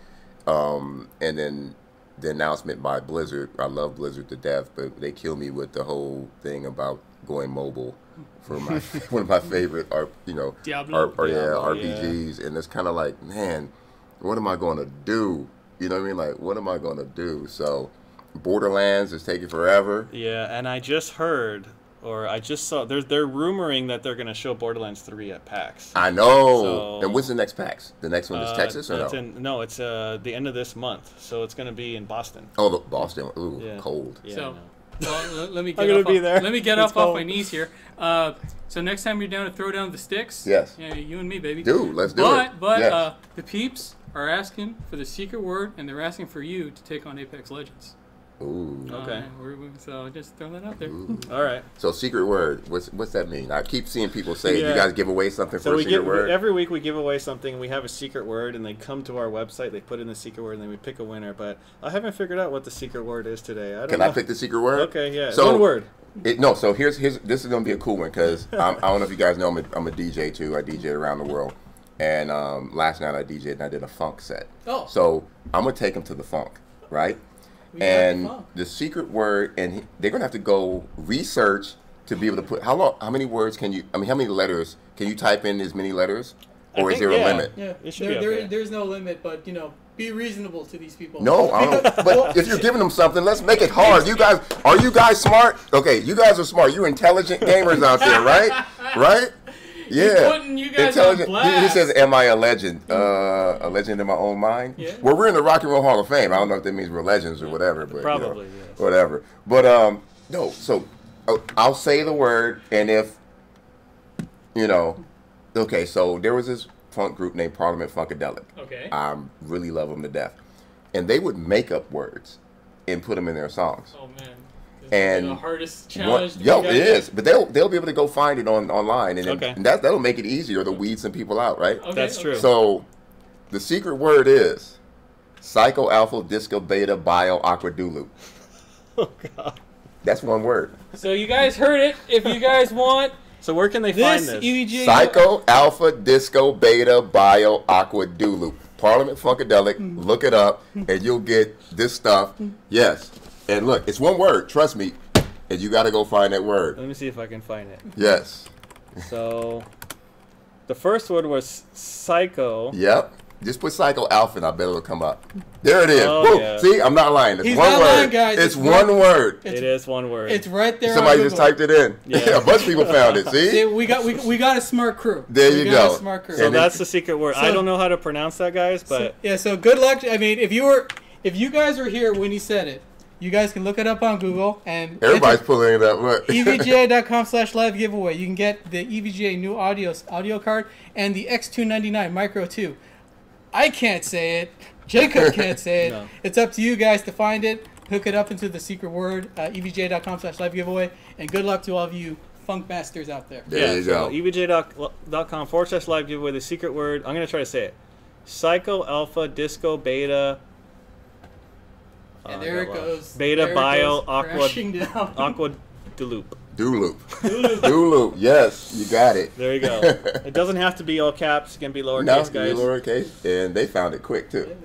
and then the announcement by Blizzard. I love Blizzard to death, but they kill me with the whole thing about going mobile for my one of my favorite Diablo. RPGs, and it's kind of like, man, what am I going to do? You know what I mean? Like, what am I going to do? So, Borderlands is taking forever. Yeah, and I just heard, or I just saw, they're rumoring that they're going to show Borderlands 3 at PAX. I know. So, and when's the next PAX? The next one is Texas or no? No, it's the end of this month, so it's going to be in Boston. Oh, Boston. Ooh, cold. Yeah, so, well, let me get off my knees here. So next time you're down to throw down the sticks, yes, yeah, you and me, baby. Dude, let's do it. But yes. The peeps are asking for the secret word, and they're asking for you to take on Apex Legends. Ooh. Okay. So just throw that out there. Ooh. All right. So secret word, what's that mean? I keep seeing people say you guys give away something for a secret word. Every week we give away something. We have a secret word, and they come to our website. They put in the secret word, and then we pick a winner. But I haven't figured out what the secret word is today. Can I pick the secret word? Okay, yeah. So, one word. So here's this is gonna be a cool one because I don't know if you guys know I'm a DJ too. I DJ around the world, and last night I DJed and I did a funk set. Oh. So I'm gonna take them to the funk, right? And the secret word, and they're gonna have to go research to be able to put how many words can you? I mean, how many letters can you type in? As many letters, or is there a limit? Yeah, there's no limit, but be reasonable to these people. No, I don't. But if you're giving them something, let's make it hard. Are you guys smart? Okay, you guys are smart. You're intelligent gamers out there, right? Right? Yeah. Putting you guys on blast. He says, "Am I a legend? A legend in my own mind?" Yeah. Well, we're in the Rock and Roll Hall of Fame. I don't know if that means we're legends or whatever, but probably yes. Whatever. But no. So I'll say the word, and if okay. So there was this funk group named Parliament Funkadelic. Okay. I really love them to death, and they would make up words and put them in their songs. Oh man. And the hardest challenge. It is, but they'll be able to go find it online, and, and that'll make it easier to weed some people out, right? Okay, that's true. So, the secret word is Psycho Alpha Disco Beta Bio Aqua Dulu. Oh God, that's one word. So you guys heard it. If you guys want, so where can they find this? EVGA Psycho Alpha Disco Beta Bio Aqua Dulu. Parliament Funkadelic. Look it up, and you'll get this stuff. Yes. And look, it's one word. Trust me. And you got to go find that word. Let me see if I can find it. Yes. So, the first word was psycho. Yep. Just put Psycho Alpha and I bet it'll come up. There it is. Oh, yeah. See, I'm not lying. It's He's one not word. lying, guys. It's one word. It is one word. It's right there. Somebody on just Google. typed it in. Yeah. A bunch of people found it. See? See, we got a smart crew. There We you got go. A smart crew. So And that's the secret word. I don't know how to pronounce that, guys, but So good luck. I mean, if you guys were here when he said it, you guys can look it up on Google and Everybody's pulling it up. Look. EVGA.com/live giveaway. You can get the EVGA new audio card and the X299 Micro 2. I can't say it. Jacob can't say it. No. It's up to you guys to find it. Hook it up into the secret word, EVGA.com/live giveaway. And good luck to all of you funk masters out there. There you go. EVGA.com/live giveaway. The secret word. I'm gonna try to say it. Psycho Alpha Disco Beta. And there it goes. Beta There it Bio goes, Aqua crashing down. Aqua Deloop. Dooloop. Dooloop. Yes, you got it. There you go. It doesn't have to be all caps. It can be lowercase, No, guys. be lowercase, and they found it quick too.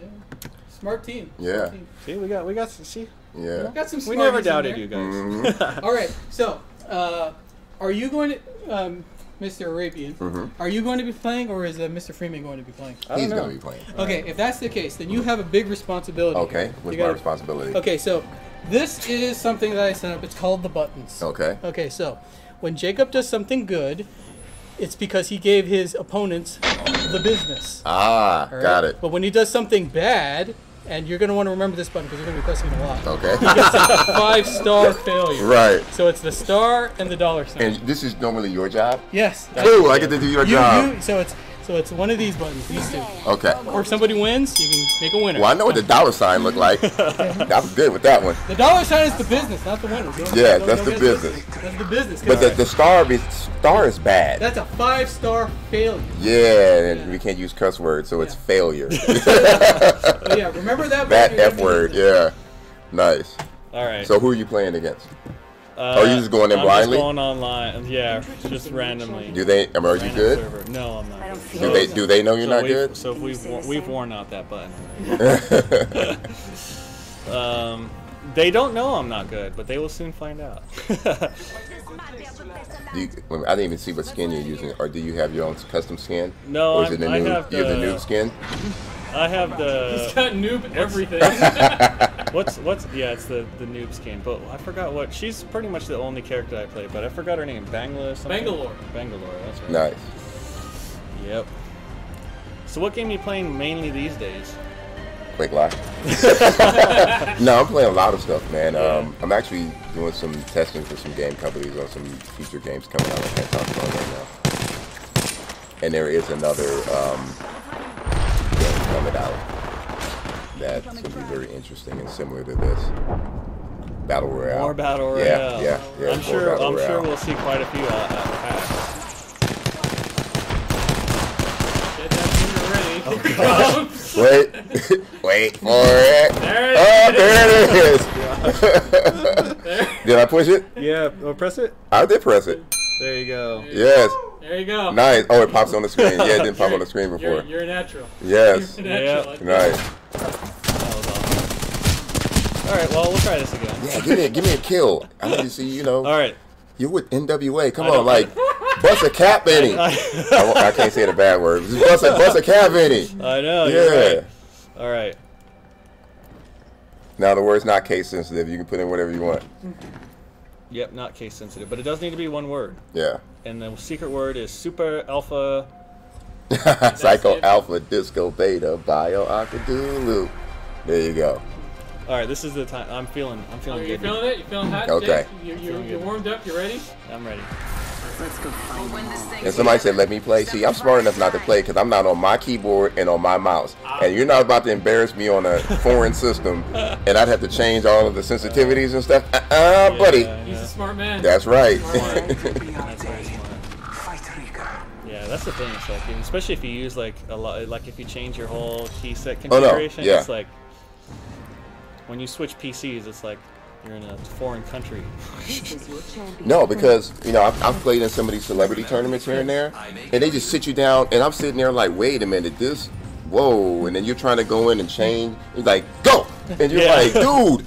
Smart team. Yeah. Smart team. See, we got. See, Yeah. Got some we never smarties in doubted there. you guys. Mhm. All right. So, are you going to, Mr. Arabian? Are you going to be playing, or is Mr. Freeman going to be playing? I don't He's know. gonna be playing. Okay, if that's the case, then you have a big responsibility. Okay, what's You my gotta- responsibility? Okay, so this is something that I set up. It's called the buttons. Okay. Okay, so when Jacob does something good, it's because he gave his opponents the business. Ah, all right? got it. But when he does something bad, and you're going to want to remember this button because you're going to be pressing it a lot. Okay. He gets a 5-star failure. Right. So it's the star and the dollar sign. And this is normally your job? Yes. Cool, I get to do your job. So it's one of these buttons, these two. Okay. Or if somebody wins, you can make a winner. Well, I know what the dollar sign look like. I'm good with that one. The dollar sign is the business, not the winner. Yeah, that's the get business. That's the business. But the star is bad. That's a 5-star failure. Yeah, and we can't use cuss words, so it's failure. But yeah, remember that. That button, you're F gonna word, use it. yeah. Nice. All right. So who are you playing against? Are you just going in I'm blindly? just going online. Yeah, just randomly. Do they? Are you Random good? server. No, I'm not. Do they know you're not good? So we've worn out that button. They don't know I'm not good, but they will soon find out. I didn't even see what skin you're using. Or do you have your own custom skin? No, or is it the I noob? have You have the the- noob skin. I have He's the got noob everything. what's yeah, it's the noob skin, but I forgot what she's pretty much the only character I play, but I forgot her name. Bangla or something. Bangalore. That's right. Nice. Yep. So what game are you playing mainly these days? Quick lie. No, I'm playing a lot of stuff, man. I'm actually doing some testing for some game companies on some future games coming out. I can't talk about right now. And there is another game coming out that's going to be very interesting and similar to this. Battle Royale. More Battle Royale. Yeah. I'm more sure Battle Royale. we'll see quite a few at PAX. Get that finger ready. Wait for it. There it is. Did I push it? Yeah, press it. I did press it. There you go. Yes. There you go. Nice. Oh, it pops on the screen. Yeah, it didn't pop on the screen before. You're a natural. Yes. You're a natural. Yeah. Nice. That was awesome. All right, well, we'll try this again. Yeah, give me a kill. I need to see, All right. you're with NWA. Come I on, don't- like, bust a cap in him. I can't say the bad word. Just bust a cap in him. I know. Yeah. You're right. All right. Now the word's not case sensitive. You can put in whatever you want. Yep, not case sensitive, but it does need to be one word. Yeah. And the secret word is super alpha. Psycho it. Alpha Disco Beta Bio Akadulu. There you go. All right, this is the time. I'm feeling Oh, good. you feeling it? You feeling hot? Okay. Jake? You're warmed up. You ready? I'm ready. And somebody said, let me play. See, I'm smart enough not to play because I'm not on my keyboard and on my mouse. And you're not about to embarrass me on a foreign system. And I'd have to change all of the sensitivities and stuff. Buddy. I He's know. a smart man. That's right. That's very smart. Yeah, that's the thing. It's like, especially if you use like a lot, like if you change your whole key set Oh, no. configuration, Yeah. it's like when you switch PCs, it's like you're in a foreign country. No, because, I've played in some of these celebrity tournaments here and there. And they just sit you down. And I'm sitting there like, wait a minute, whoa. And then you're trying to go in and change. You're like, go. And you're Yeah. like, dude.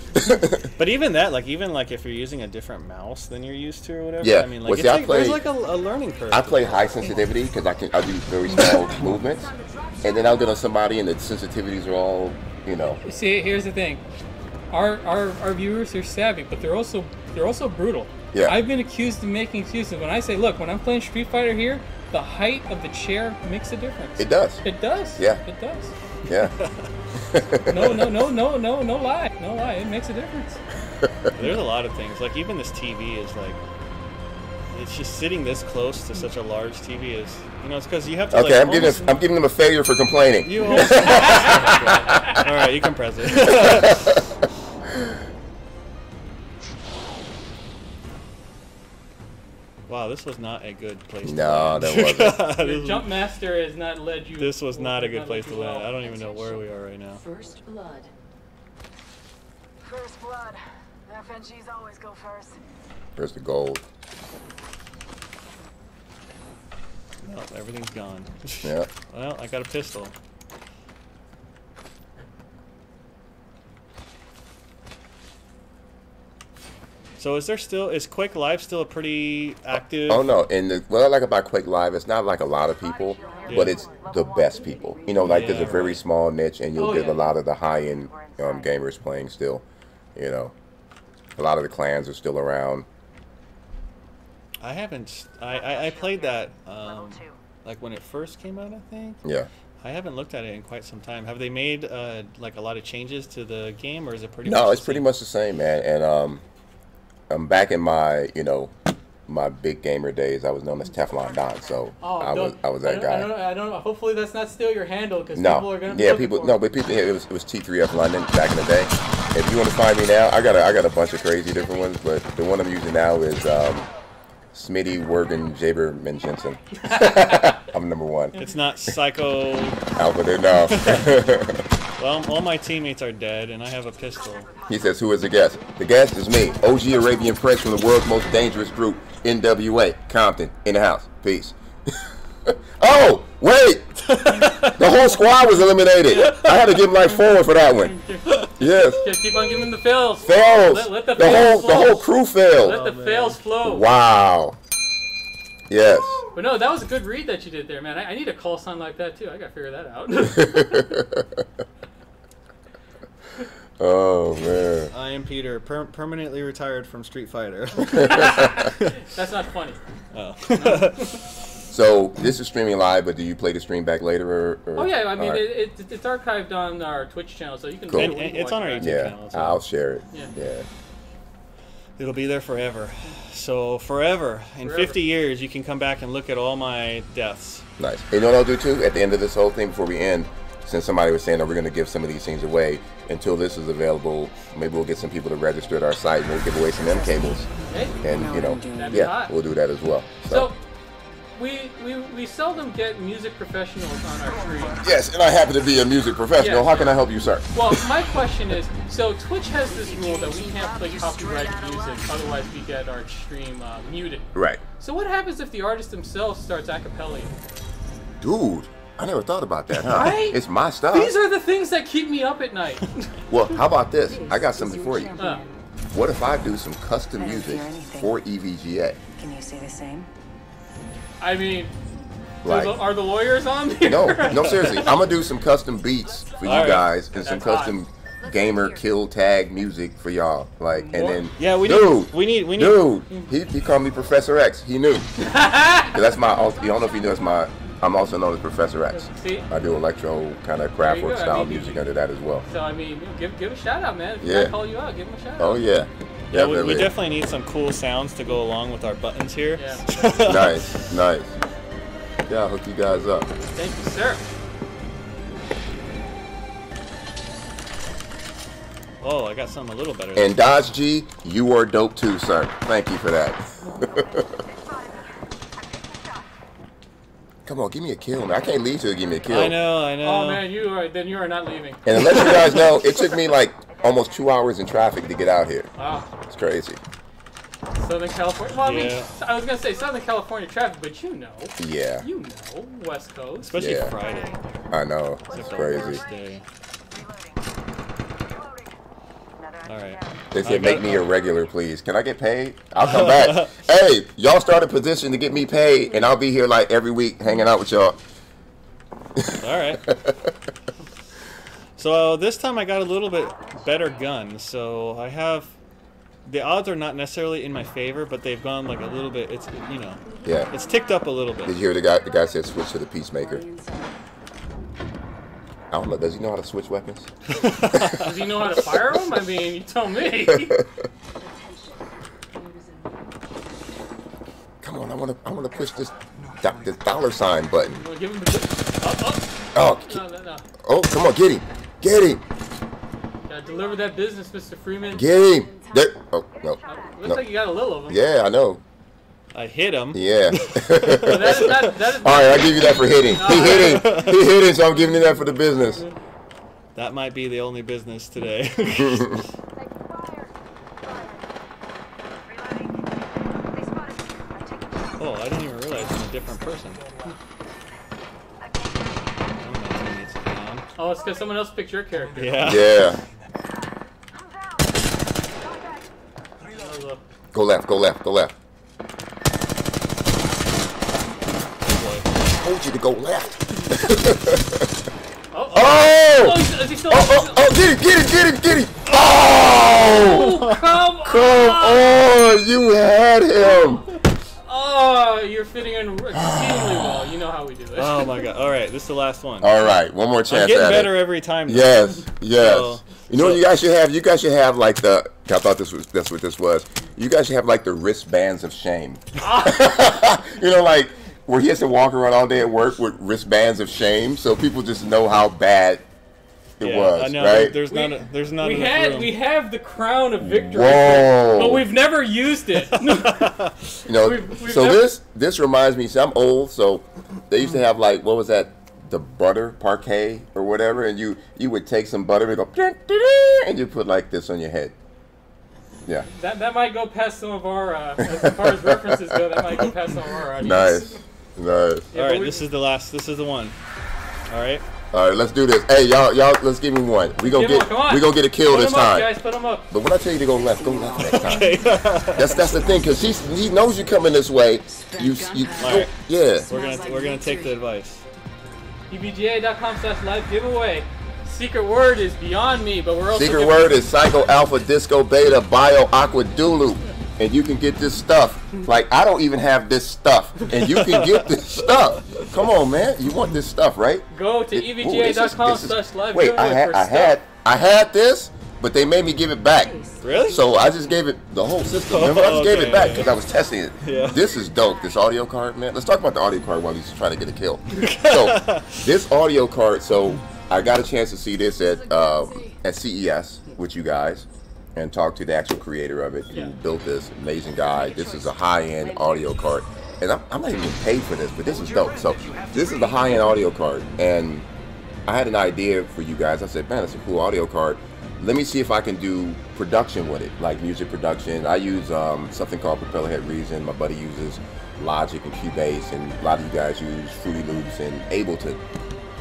But even that, like even like if you're using a different mouse than you're used to or whatever, Yeah. I mean, like, Well, it's see, I like play- there's like a learning curve. I to play it. high sensitivity because I do very small movements. and then I'll get on somebody and the sensitivities are all, you know. See, here's the thing. Our viewers are savvy, but they're also brutal. Yeah. I've been accused of making excuses. When I say, look, when I'm playing Street Fighter here, the height of the chair makes a difference. It does. It does. Yeah. It does. Yeah. No lie. No lie. It makes a difference. There's a lot of things. Like even this TV is like, it's just sitting this close to such a large TV is, you know, it's because you have to. Okay, like, I'm giving them a failure for complaining. You also, all right, you can press it. Wow, this was not a good place to land. No, that wasn't. Your jump master has not led you. This was not a good place to land. I don't even know where we are right now. First blood. First blood. FNGs always go first. Where's the gold? Well, everything's gone. Yeah. Well, I got a pistol. So is Quake Live still a pretty active? Oh no, and what I like about Quake Live, it's not like a lot of people, but it's the best people. You know, like there's a very small niche, and you'll get a lot of the high-end gamers playing still. You know, a lot of the clans are still around. I haven't. I played that like when it first came out, I think. Yeah. I haven't looked at it in quite some time. Have they made like a lot of changes to the game, or is it pretty? No, it's pretty much the same, man. And I'm back in my, you know, my big gamer days. I was known as Teflon Don, so I was that guy. I don't know. Hopefully that's not still your handle, because No, people are gonna be yeah, looking people. for No, but people. It was T3F London back in the day. If you want to find me now, I got a bunch of crazy different ones, but the one I'm using now is Smitty Wergen Jaber Jensen. I'm number one. It's not Psycho. Alpha, no. Well, all my teammates are dead, and I have a pistol. He says, "Who is the guest?" The guest is me, OG Arabian Prince from the world's most dangerous group, NWA, Compton, in the house. Peace. Oh, wait! The whole squad was eliminated. I had to give him like 4 for that one. Yes. Just keep on giving the fails. Fails. Let the fails flow. The whole crew failed. Let the fails flow. Wow. Yes. But no, that was a good read that you did there, man. I need a call sign like that too. I gotta figure that out. Oh man. I am Peter, permanently retired from Street Fighter. That's not funny. Oh. So this is streaming live, but do you play the stream back later? Or Oh yeah, I mean right. it's archived on our Twitch channel, so you can. Cool. You can It's watch on our it. YouTube Yeah, channel. So I'll share it. Yeah. it'll be there forever. So forever, in 50 years, you can come back and look at all my deaths. Nice. And you know what I'll do too? At the end of this whole thing, before we end, since somebody was saying that we're going to give some of these things away, until this is available, maybe we'll get some people to register at our site and we'll give away some M cables. Hey. And you know, That'd be yeah, hot. we'll do that as well. So we seldom get music professionals on our stream. Yes, and I happen to be a music professional. Yes. How can I help you, sir? Well, my question is, so Twitch has this rule that we can't play copyrighted music, otherwise we get our stream muted. Right. So what happens if the artist themselves starts a cappellaing? Dude, I never thought about that, huh? Right? It's my stuff. These are the things that keep me up at night. Well, how about this? I got something for you. Uh, What if I do some custom music for EVGA? Can you say the same? I mean, Like, are the lawyers on here? no, seriously. I'm gonna do some custom beats for you All right. guys and some That's custom gamer kill tag music for y'all. Like, and then Yeah, we dude, need. dude, he called me Professor X. He knew. 'Cause that's my. You don't know if you know, that's my. I'm also known as Professor X. See? I do electro kind of There you craftwork go. I style mean, music under that as well. So I mean, give a shout out, man. If Yeah. I call you out, give him a shout Oh out. yeah, Yeah, we definitely. definitely need some cool sounds to go along with our buttons here. Yeah. Nice. Yeah, I'll hook you guys up. Thank you, sir. Oh, I got something a little better. And Dodge G, you are dope too, sir. Thank you for that. Come on, give me a kill, man. I can't leave till you give me a kill. I know. Oh man, you are not leaving. And to let you guys know, it took me like almost 2 hours in traffic to get out here. Wow. It's crazy. Southern California. Well, I mean, Yeah. I was gonna say Southern California traffic, but you know, Yeah, West Coast. Especially Yeah. Friday. I know. It's It's the crazy. worst day. All right. They said, make me a regular, please. Can I get paid? I'll come back. Hey, y'all start a petition to get me paid, and I'll be here like every week hanging out with y'all. All right. So this time I got a little bit better gun. So I have, the odds are not necessarily in my favor, but they've gone like a little bit. It's Yeah. it's ticked up a little bit. Did you hear the guy? The guy said switch to the Peacemaker. I don't know. Does he know how to switch weapons? Does he know how to fire them? I mean, you tell me. Come on, I wanna push this dollar sign button. Give him the Oh, no. oh, come on, get him. Gotta deliver that business, Mr. Freeman. Get him. There. Oh, no. Looks like you got a little of them. Yeah, I know. I hit him. Yeah. But that is not. All right, I'll give you that for hitting. He hit him, so I'm giving you that for the business. That might be the only business today. Oh, I didn't even realize I'm a different person. Oh, it's because someone else picked your character. Yeah. Yeah. Go left. I told you to go left. Oh! Is he still Get him! Oh! Come on! You had him! Oh, you're fitting in exceedingly well. You know how we do it. Oh my god. Alright, this is the last one. Alright, one more chance I'm getting at better it. every time. Though. Yes. So, you know what you guys should have? You guys should have like the, I thought that's what this was. You guys should have like the wristbands of shame. You know, like where he has to walk around all day at work with wristbands of shame, so people just know how bad it was, I know, right? There's not we have the crown of victory, Whoa. but we've never used it. You know, this reminds me. See, I'm old, so they used to have like, what was that? The butter parquet or whatever, and you would take some butter and go and you put like this on your head. Yeah. That might go past some of our as far as references go. That might go past some of our audience. Nice. Yeah, all right, this is the last. This is the one. All right, let's do this. Hey, y'all, let's give me one. We gonna get a kill this time. Guys, put them up. But when I tell you to go left next time. Okay. that's the thing, because he knows you're coming this way. Right. Yeah. We're gonna take the advice. EVGA.com/live giveaway. Secret word is beyond me, but we're also Secret word is Psycho Alpha Disco Beta Bio Aqua Dulu. And you can get this stuff. Like, I don't even have this stuff. And you can get this stuff. Come on, man. You want this stuff, right? Go to EVGA.com/live Wait, I had this, but they made me give it back. Really? So I just gave it the whole system. Remember, I just gave it back because I was testing it. Yeah. This is dope, this audio card, man. Let's talk about the audio card while he's trying to get a kill. So, this audio card, so I got a chance to see this at CES with you guys and talk to the actual creator of it who built this amazing guy. This is a high-end audio card. And I'm not even paid for this, but this is dope. So this is the high-end audio card. And I had an idea for you guys. I said, man, that's a cool audio card. Let me see if I can do production with it, like music production. I use something called Propellerhead Reason. My buddy uses Logic and Cubase, and a lot of you guys use Fruity Loops and Ableton.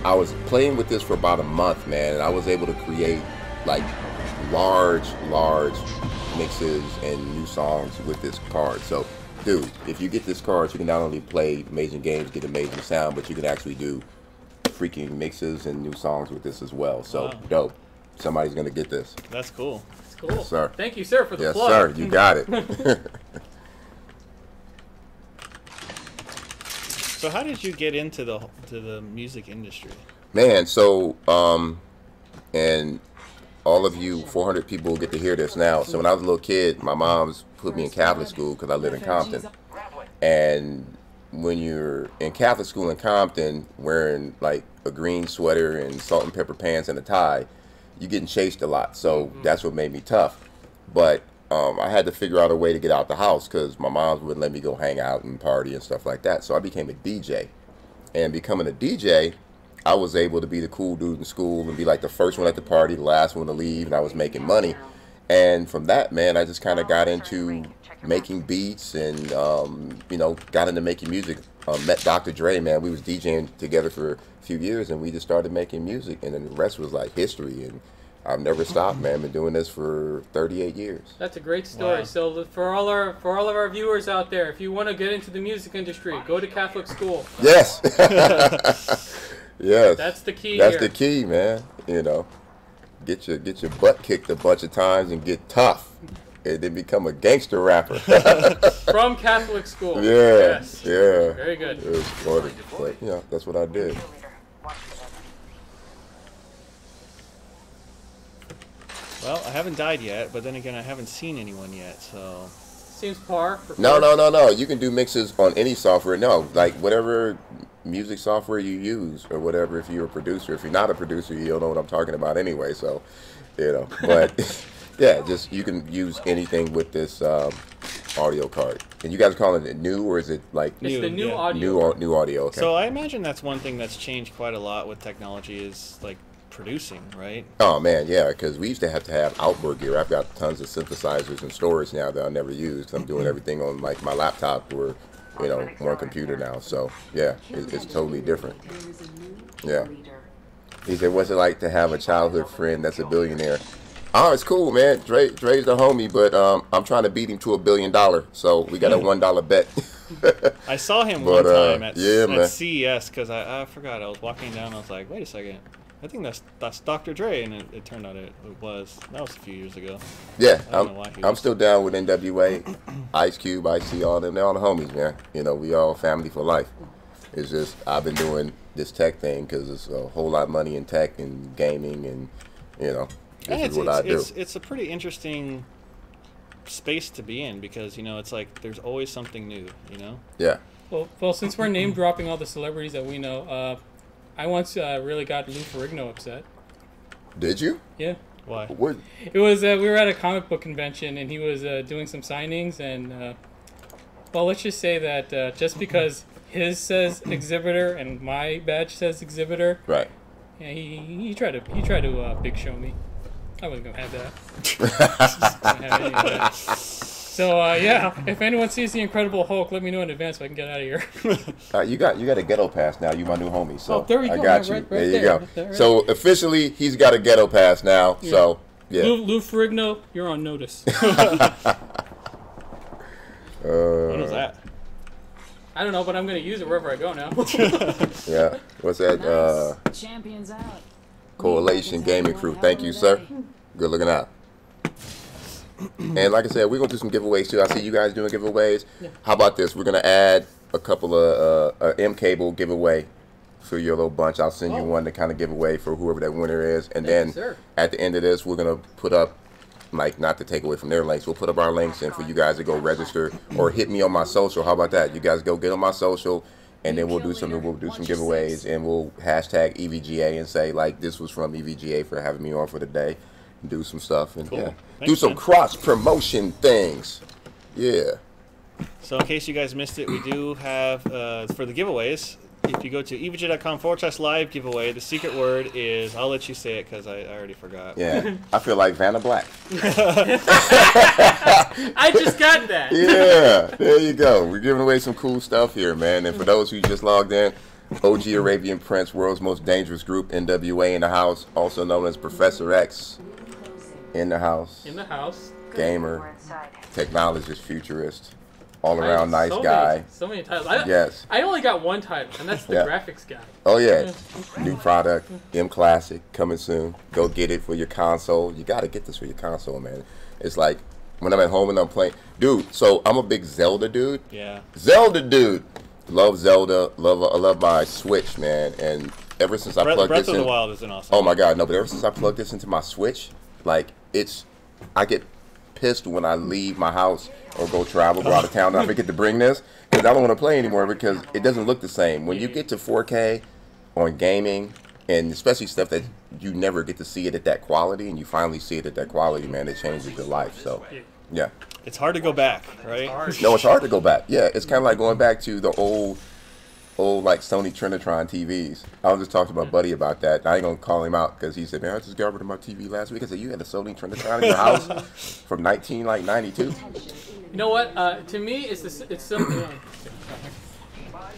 I was playing with this for about a month, man, and I was able to create like large mixes and new songs with this card. So, dude, if you get this card, you can not only play amazing games, get amazing sound, but you can actually do freaking mixes and new songs with this as well. So, wow. Dope. Somebody's gonna get this. That's cool. That's cool. Yes, sir. Thank you, sir, for the plug. Yes, sir. You got it. So how did you get into the music industry? Man, so and all of you 400 people get to hear this now. So when I was a little kid, my mom's put me in Catholic school because I live in Compton. And when you're in Catholic school in Compton, wearing like a green sweater and salt and pepper pants and a tie, you're getting chased a lot. So that's what made me tough. But I had to figure out a way to get out the house because my mom wouldn't let me go hang out and party and stuff like that. So I became a DJ. And becoming a DJ, I was able to be the cool dude in school and be like the first one at the party, the last one to leave, and I was making money. And from that, man, I just kind of got into making beats and, you know, got into making music. Met Dr. Dre, man. We was DJing together for a few years, and we just started making music, and then the rest was like history. And I've never stopped, man. Been doing this for 38 years. That's a great story. Wow. So for all of our viewers out there, if you want to get into the music industry, go to Catholic school. Yes. Yes. That's the key. That's the key, man. You know, get your butt kicked a bunch of times and get tough, and then become a gangster rapper. From Catholic school. Yeah. Yes. Yeah. Very good. It was funny, but yeah, that's what I did. Well, I haven't died yet, but then again, I haven't seen anyone yet, so... Seems par. No. You can do mixes on any software. No, like whatever music software you use or whatever. If you're a producer, if you're not a producer, you don't know what I'm talking about anyway. So, you know. But yeah, just you can use anything with this audio card. And you guys are calling it new, or is it like It's the new audio. New audio. Okay. So I imagine that's one thing that's changed quite a lot with technology is like producing, right? Oh man, yeah, because we used to have outboard gear. I've got tons of synthesizers and storage now that I never used. I'm doing everything on like my laptop or, you know, one computer now. So yeah, it's totally different. Yeah. He said, "What's it like to have a childhood friend that's a billionaire?" Oh, it's cool, man. Dre's the homie, but I'm trying to beat him to $1 billion. So we got a $1 bet. I saw him one time at man. CES because I forgot. I was walking down. I was like, wait a second. I think that's Dr. Dre, and it turned out it was. That was a few years ago. Yeah, I'm still down with NWA, Ice Cube, IC, all them. They're all the homies, man. You know, we all family for life. It's just I've been doing this tech thing because it's a whole lot of money in tech and gaming, and you know, this is what I do. It's a pretty interesting space to be in because you know it's like there's always something new. You know. Yeah. Well, since we're name dropping all the celebrities that we know, I once really got Lou Ferrigno upset. Did you? Yeah. Why? What? It was we were at a comic book convention and he was doing some signings and well, let's just say that just because his says exhibitor and my badge says exhibitor, right? Yeah, he tried to big show me. I wasn't gonna have that. Gonna have any of that. So yeah, if anyone sees the Incredible Hulk, let me know in advance so I can get out of here. You got a ghetto pass now. You my new homie. So there we go. I got you. Right there you there, go. right there, right. So officially, he's got a ghetto pass now. Yeah. So yeah. Lou Ferrigno, you're on notice. What was that? I don't know, but I'm gonna use it wherever I go now. Yeah. What's that? Champions out. Coalition Gaming Crew. Thank you, sir. Good looking out. And like I said, we're going to do some giveaways too. I see you guys doing giveaways. Yeah. How about this? We're going to add a couple of M-Cable giveaway for your little bunch. I'll send you one to kind of give away for whoever that winner is. And then at the end of this, we're going to put up, like, not to take away from their links, we'll put up our links and for you guys to go register or hit me on my social. How about that? You guys go get on my social and then we'll do some giveaways and we'll hashtag EVGA and say, like, this was from EVGA for having me on for the day. Do some stuff and yeah, do some cross promotion things. Yeah. So in case you guys missed it, we do have for the giveaways. If you go to evg.com/live giveaway, the secret word is I'll let you say it because I already forgot. Yeah, I feel like Vanna Black. I just got that. Yeah, there you go. We're giving away some cool stuff here, man. And for those who just logged in, OG Arabian Prince, world's most dangerous group, NWA in the house, also known as Professor X. In the house. In the house. Gamer. Technologist, futurist. All around nice guy. So many titles. Yes. I only got one title, and that's the graphics guy. Oh, yeah. New product. M Classic. Coming soon. Go get it for your console. You got to get this for your console, man. It's like when I'm at home and I'm playing. Dude, so I'm a big Zelda dude. Yeah. Zelda dude. Love Zelda. I love my Switch, man. And ever since I plugged this in. Breath of the Wild is an awesome. Oh, my God. No, but ever since I plugged this into my Switch, like, I get pissed when I leave my house or go travel, go out of town, and I forget to bring this because I don't want to play anymore because it doesn't look the same. When you get to 4K on gaming, and especially stuff that you never get to see it at that quality, and you finally see it at that quality, man, it changes your life. So, yeah. It's hard to go back, right? No, it's hard to go back. Yeah, it's kind of like going back to the old like Sony Trinitron TVs. I was just talking to my buddy about that. I ain't gonna call him out because he said, "Man, I just got rid of my TV last week." I said, "You had a Sony Trinitron in your house from 1992?" You know what? To me, it's similar.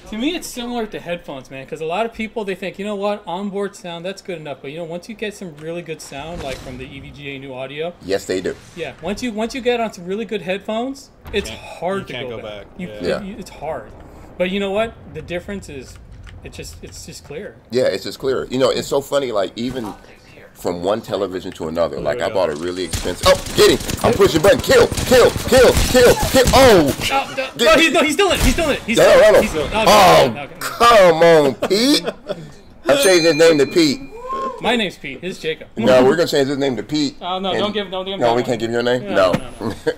To me, it's similar to headphones, man. Because a lot of people they think, you know what, onboard sound that's good enough. But you know, once you get some really good sound, like from the EVGA new audio. Yes, they do. Yeah. Once you get on some really good headphones, it's hard to go back. Yeah. It's hard. But you know what? The difference is it's just clear. Yeah, it's just clear. You know, it's so funny. Like even from one television to another. Like I bought a really expensive. Oh, get him! I'm pushing button. Kill! Kill! Kill! Kill! Kill! Oh! No, he's still in it. He's still in it. He's still in it. Oh, come on, Pete! I'm changing his name to Pete. My name's Pete. His Jacob. No, we're gonna change his name to Pete. Oh no! Don't give him. No, we can't give your name. No.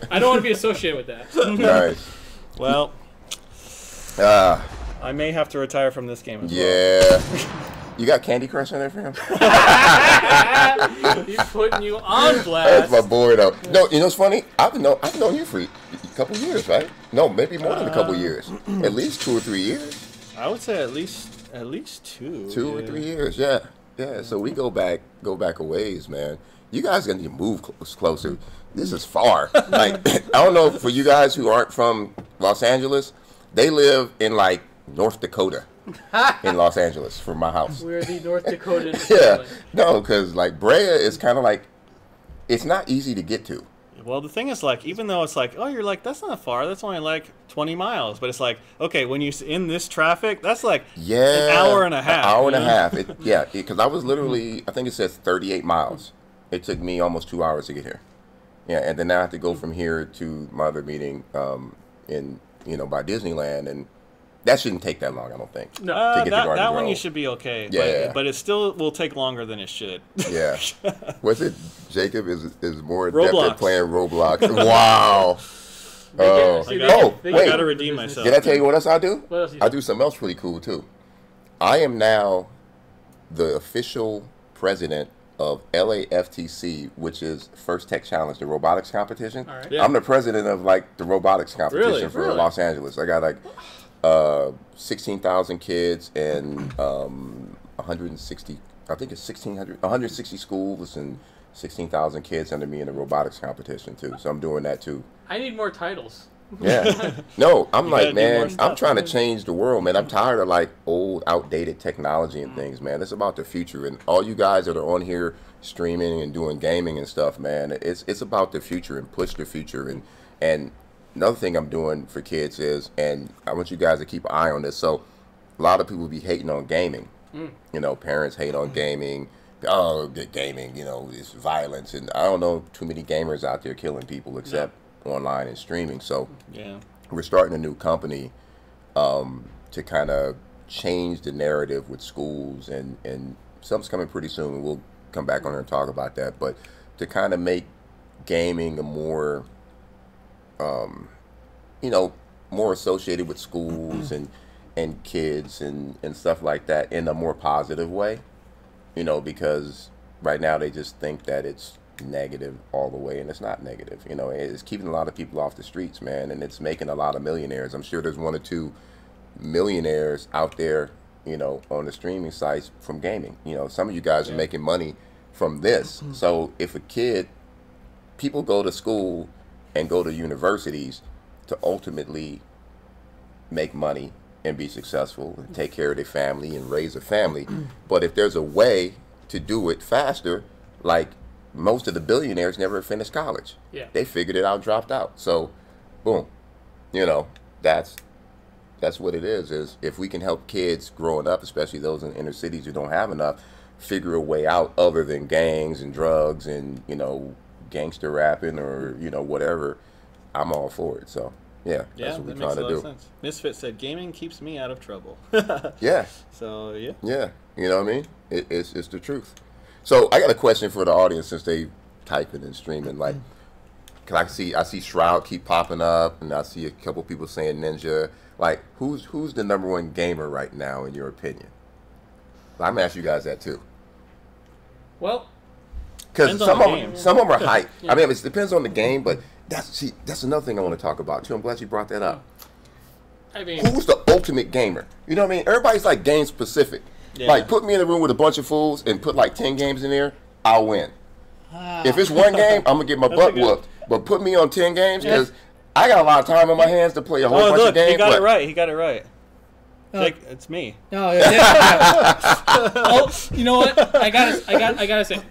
I don't want to be associated with that. Nice. Well, I may have to retire from this game as well. Yeah. You got Candy Crush in there for him? He's putting you on blast. That's my boy, though. No, you know what's funny? I've known you for a couple years, right? No, maybe more than a couple years. At least 2 or 3 years. I would say at least 2. 2 or 3 years, yeah. Yeah, so we go back a ways, man. You guys gotta need to move closer. This is far. Like, I don't know, for you guys who aren't from Los Angeles, they live in, like, North Dakota. In Los Angeles, from my house. We're the North Dakota. Yeah. No, because, like, Brea is kind of like, it's not easy to get to. Well, the thing is, like, even though it's like, oh, you're like, that's not far. That's only like 20 miles. But it's like, okay, when you're in this traffic, that's like an hour and a half. An hour and a half. Because I was literally, I think it says 38 miles. It took me almost 2 hours to get here. Yeah, and then I have to go from here to my other meeting by Disneyland, and that shouldn't take that long, I don't think. No, that one you should be okay. Yeah. But it still will take longer than it should. Yeah. What's it? Jacob is more Roblox. adept at playing Roblox. Wow. I gotta redeem myself. Did I tell you what else I do? What else I do something else really cool too. I am now the official president of LAFTC, which is First Tech Challenge, the robotics competition. All right. Yeah. I'm the president of like the robotics competition for Los Angeles. I got like 16,000 kids and 160, I think it's 160 schools and 16,000 kids under me in the robotics competition too. So I'm doing that too. I need more titles. Yeah. No, I'm like, man, I'm trying to change the world, man. I'm tired of like old, outdated technology and things, man. It's about the future. And all you guys that are on here streaming and doing gaming and stuff, man, it's about the future and push the future. And another thing I'm doing for kids is, and I want you guys to keep an eye on this. So a lot of people be hating on gaming. You know, parents hate on gaming. Oh, gaming, it's violence. And I don't know too many gamers out there killing people except online and streaming. So we're starting a new company to kind of change the narrative with schools, and something's coming pretty soon. We'll come back on here and talk about that. But to kind of make gaming a more more associated with schools and kids and stuff like that in a more positive way, because right now they just think that it's negative all the way, and it's not negative. It's keeping a lot of people off the streets, man, and it's making a lot of millionaires. I'm sure there's 1 or 2 millionaires out there, on the streaming sites from gaming. Some of you guys are making money from this. So if people go to school and go to universities to ultimately make money and be successful and take care of their family and raise a family. But if there's a way to do it faster, like most of the billionaires never finished college. Yeah. They figured it out, dropped out. So, boom, that's what it is if we can help kids growing up, especially those in inner cities who don't have enough, figure a way out other than gangs and drugs and, gangster rapping or, whatever, I'm all for it. So, yeah, that's what we're trying to do. Sense. Misfit said, gaming keeps me out of trouble. Yeah. So, yeah. Yeah. You know what I mean? It's the truth. So, I got a question for the audience since they typing and streaming. Like, cause I see Shroud keep popping up, and I see a couple people saying Ninja. Like, who's the #1 gamer right now, in your opinion? I'm going to ask you guys that, too. Well, because some of them are hype. Yeah. I mean, it depends on the game, but that's another thing I want to talk about too. I'm glad you brought that up. I mean, who's the ultimate gamer? You know what I mean? Everybody's like game specific. Yeah. Like, put me in a room with a bunch of fools and put like 10 games in there, I'll win. If it's one game, I'm gonna get my butt whooped. But put me on 10 games because I got a lot of time in my hands to play a whole bunch of games. He got it right. He got it right. Jake, it's me. Oh, yeah. Oh, you know what? I gotta say.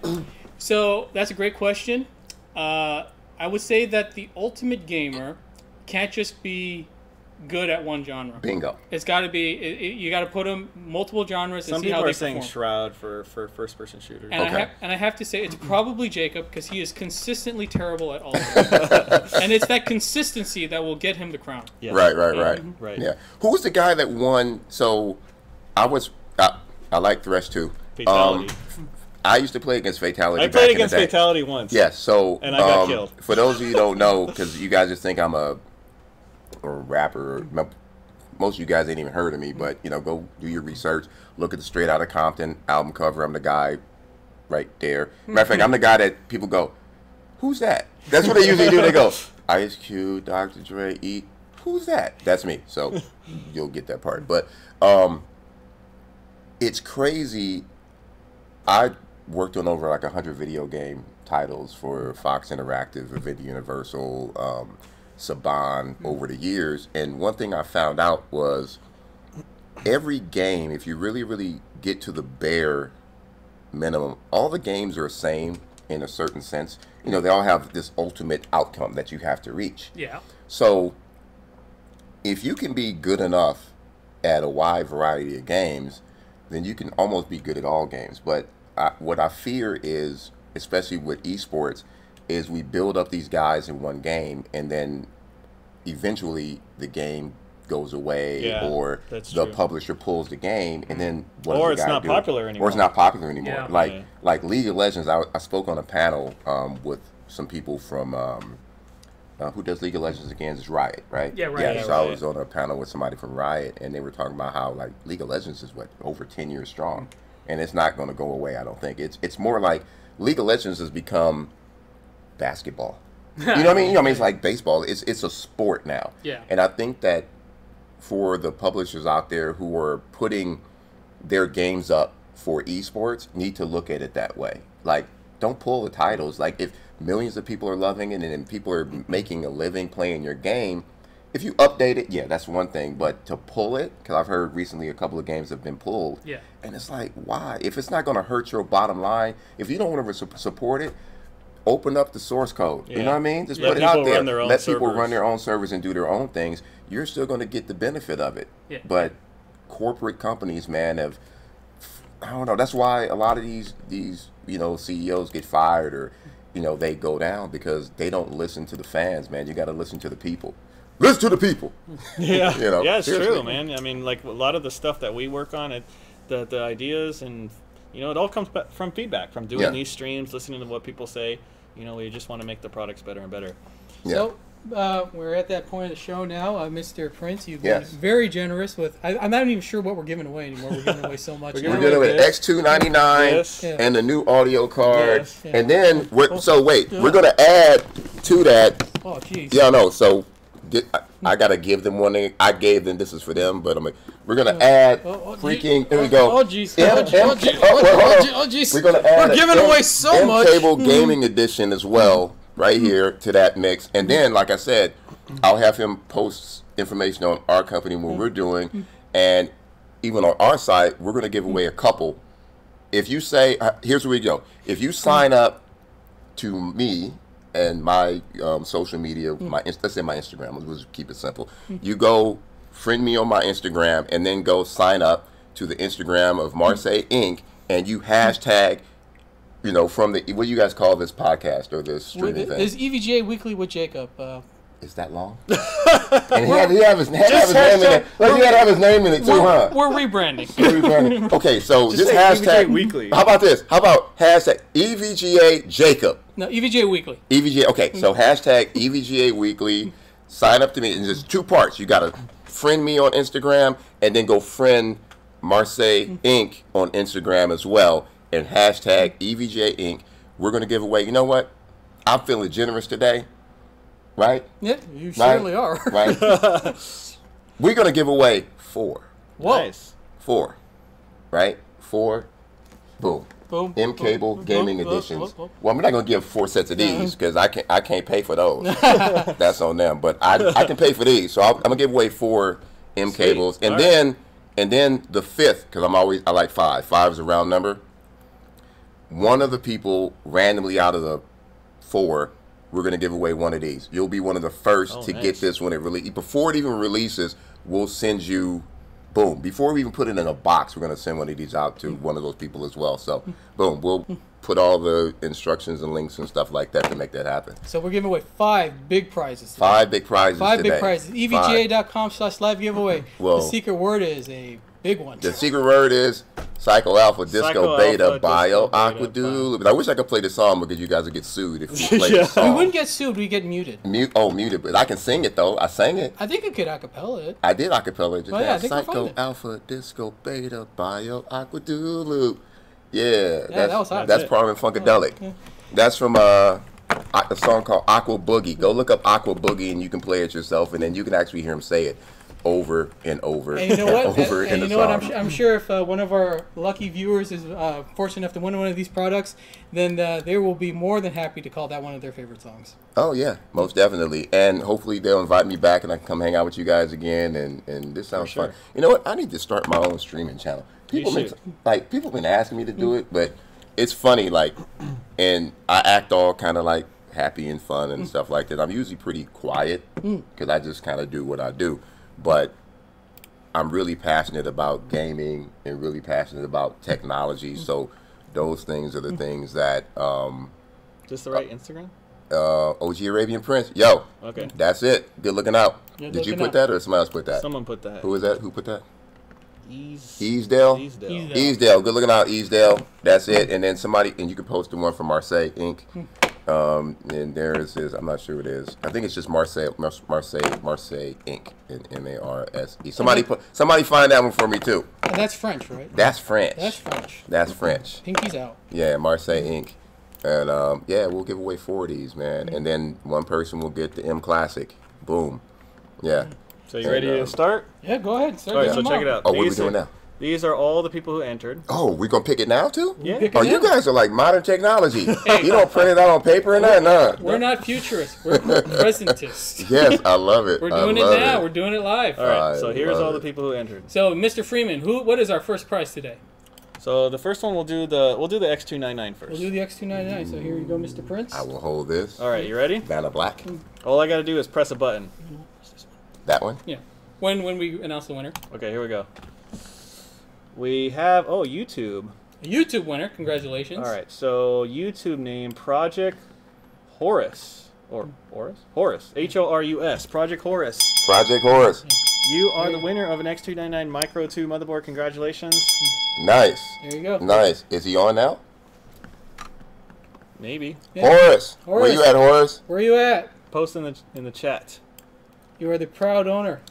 So that's a great question. I would say that the ultimate gamer can't just be good at one genre. Bingo. It's got to be. You got to put them multiple genres and Some see how people they are saying perform. Shroud for first-person shooters. And I have to say it's probably Jacob because he is consistently terrible at all of them. And it's that consistency that will get him the crown. Yes. Right. Yeah. Who was the guy that won? So, I like Thresh too. Fatality. I used to play against Fatality. I played against Fatality once. Yes. So, and I got killed. For those of you who don't know, because you guys just think I'm a rapper. Most of you guys ain't even heard of me, but go do your research. Look at the Straight Outta Compton album cover. I'm the guy right there. Matter of fact, I'm the guy that people go, "Who's that?" That's what they usually do. They go, "Ice Cube, Dr. Dre, E. Who's that?" That's me. So you'll get that part. But it's crazy. I worked on over like 100 video game titles for Fox Interactive, Vivid Universal, Saban over the years, and one thing I found out was every game, if you really get to the bare minimum, all the games are the same in a certain sense. They all have this ultimate outcome that you have to reach. Yeah. So if you can be good enough at a wide variety of games, then you can almost be good at all games. But what I fear is, especially with esports, is we build up these guys in one game, and then eventually the game goes away, or the publisher pulls the game, and then what or does the it's guy not do? popular anymore. Or it's not popular anymore. Yeah. Like League of Legends, I spoke on a panel with some people from who does League of Legends again? It's Riot, right? Yeah, Riot. Yeah, so I was on a panel with somebody from Riot, and they were talking about how like League of Legends is over 10 years strong, and it's not going to go away. I don't think it's more like League of Legends has become basketball. You know what I mean? It's like baseball. It's a sport now. Yeah. And I think that for the publishers out there who are putting their games up for esports, need to look at it that way. Like, don't pull the titles. Like, if millions of people are loving it and people are making a living playing your game, if you update it, yeah, that's one thing. But to pull it, because I've heard recently a couple of games have been pulled. Yeah. And it's like, why? If it's not going to hurt your bottom line, if you don't want to support it, open up the source code. You know what I mean? Just put it out there. Let people run their own servers and do their own things. You're still going to get the benefit of it. Yeah. But corporate companies, man, I don't know. That's why a lot of these CEOs get fired or they go down, because they don't listen to the fans, man. You got to listen to the people. Listen to the people. Yeah. Yeah, it's seriously. true, man. I mean, like a lot of the stuff that we work on, the ideas and it all comes from feedback, from doing these streams, listening to what people say. We just want to make the products better and better. Yeah. So we're at that point of the show now. Mr. Prince, you've been very generous with. I'm not even sure what we're giving away anymore. We're giving away so much. We're giving away X299 and the new audio card. Yes. Yeah. And then, we're going to add to that. Oh, jeez. Yeah, no. So I got to give them one thing. I gave them, this is for them, but we're going to add freaking, there we go. Oh, jeez. Oh, jeez. We're going to add We're giving away so much. M-Cable Gaming Edition as well, right here to that mix. And then, like I said, I'll have him post information on our company, what we're doing. And even on our site, we're going to give away a couple. If you say, here's where we go. If you sign up to me and my social media, let's say my Instagram, let's just keep it simple. You go friend me on my Instagram and then go sign up to the Instagram of Marseille Inc. and you hashtag, from the, what do you guys call this podcast or this streaming thing? There's EVGA Weekly with Jacob. Is that long? And he had his name in it. He had to have his name in it too, huh? We're rebranding. Okay, so just hashtag EVGA Weekly. How about this? How about hashtag EVGA Jacob? No, EVGA Weekly. EVGA. Okay, so hashtag EVGA Weekly. Sign up to me. And there's two parts. You got to friend me on Instagram and then go friend Marseille Inc. on Instagram as well. And hashtag EVGA Inc. We're going to give away. You know what? I'm feeling generous today. Right? Yeah, you surely are. Right? We're going to give away 4. Whoa. Nice. 4. Right? 4. Boom. Boom. M-Cable boom, Gaming boom, Editions. boom. Well, I'm not going to give 4 sets of these because I can't pay for those. That's on them. But I can pay for these. So I'm going to give away 4 M-Cables. And then the 5th, because I like 5. 5 is a round number. One of the people randomly out of the 4 we're going to give away one of these. You'll be one of the first to get this when it releases. Before it even releases, we'll send you, boom. Before we even put it in a box, we're going to send one of these out to one of those people as well. So, boom, we'll put all the instructions and links and stuff like that to make that happen. So we're giving away 5 big prizes today. 5 big prizes Five today. big prizes. EVGA.com/live giveaway. Well, the secret word is a big one. The secret word is Psycho Alpha Disco Beta Bio Aqua Doodle. I wish I could play the song because you guys would get sued if we play the song. We wouldn't get sued. We get muted. Muted. But I can sing it, though. I sang it. I think you could acapella it. I did acapella it. I think Psycho Alpha Disco Beta Bio Aqua Doodle. Yeah, that was hot. That's Parliament Funkadelic. Yeah. That's from a song called Aqua Boogie. Go look up Aqua Boogie and you can play it yourself, and then you can actually hear him say it over and over and you know what? over and you know what? I'm sure if one of our lucky viewers is fortunate enough to win one of these products, then they will be more than happy to call that one of their favorite songs. Oh yeah, most definitely. And hopefully they'll invite me back and I can come hang out with you guys again. And this sounds fun. You know what? I need to start my own streaming channel. People have been asking me to do it, but it's funny, and I act all kind of like happy and fun and stuff like that. I'm usually pretty quiet because I just kind of do what I do. But I'm really passionate about gaming and really passionate about technology. So those things are the things that. Just the right Instagram? OG Arabian Prince. Yo. Okay. That's it. Good looking out. Did you put that or somebody else put that? Someone put that. Who was that? Who put that? Easdale. Easdale. Good looking out, Easdale. That's it. And then somebody, and you can post the one from Marseille Inc. And there's his, I'm not sure what it is. I think it's just Marseille Inc. in MARSE. Somebody find that one for me too. And that's French, right? That's French. That's French. That's French. Pinky's out. Yeah, Marseille Inc. And yeah, we'll give away 4 of these, man. And then one person will get the M Classic. Boom. Yeah. So you ready to start? Yeah, go ahead. Start. All right, so check it out. Oh, what are we doing now? These are all the people who entered. Oh, we gonna pick it now too? Yeah. Oh, you guys are like modern technology. You don't print it out on paper and that, nah. We're not futurists. We're presentists. Yes, I love it. We're doing it now. We're doing it live. All right. So here's all the people who entered. So, Mr. Freeman, what is our first prize today? So the first one we'll do the X299 first. We'll do the X299. So here you go, Mr. Prince. I will hold this. All right, you ready? Vanilla Black. All I got to do is press a button. That one? Yeah. When we announce the winner. Okay, here we go. We have YouTube. A YouTube winner. Congratulations. All right. So YouTube name Project Horus or Horus? Horus. Horus. Project Horus. Project Horus. You are the winner of an X299 Micro 2 motherboard. Congratulations. Nice. There you go. Nice. Is he on now? Maybe. Yeah. Horace. Where you at, Horace? Where you at? Post in the chat. You are the proud owner.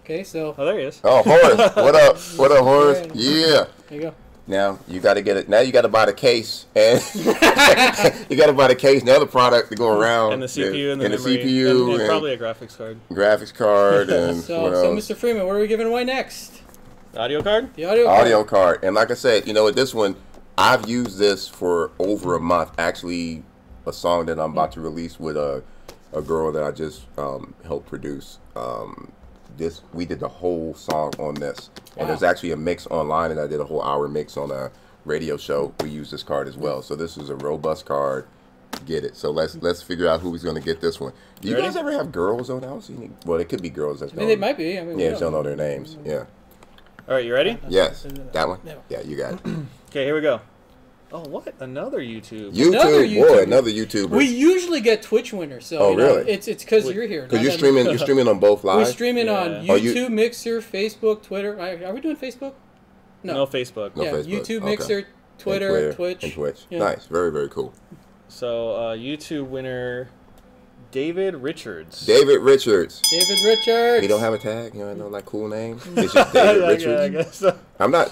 Okay, so. Oh, there he is. Oh, Horace. What up? What up, Horace? Yeah. There you go. Now you got to get it. Now you got to buy the case, and you got to buy the case and the other product to go around, and the CPU and the memory, CPU and probably a graphics card. Graphics card and so, what else? So, Mr. Freeman, what are we giving away next? The audio card. The audio card. And like I said, you know, with this one, I've used this for over a month. Actually, a song that I'm about to release with a girl that I just helped produce. We did the whole song on this, and there's actually a mix online, and I did a whole hour mix on a radio show. We use this card as well, so this is a robust card. Get it? So let's figure out who's going to get this one. Do you guys ever have girls on? I don't see any. Well, it could be girls. That's they might be. I mean, yeah, don't know their names. Yeah. All right, you ready? Yes. That one. Yeah, you got it. Okay, here we go. Oh, what? Another YouTube. Another YouTuber. We usually get Twitch winners, so oh, really? It's because you're here. Because you're streaming on both live. We're streaming on YouTube, Mixer, Facebook, Twitter. Are we doing Facebook? No Facebook. No Facebook. YouTube, Mixer, Twitter, Twitch. And Twitch. Yeah. Nice. Very, very cool. So YouTube winner David Richards. David Richards. He don't have a tag. You know, like cool name. It's just David Richards. I guess so. I'm not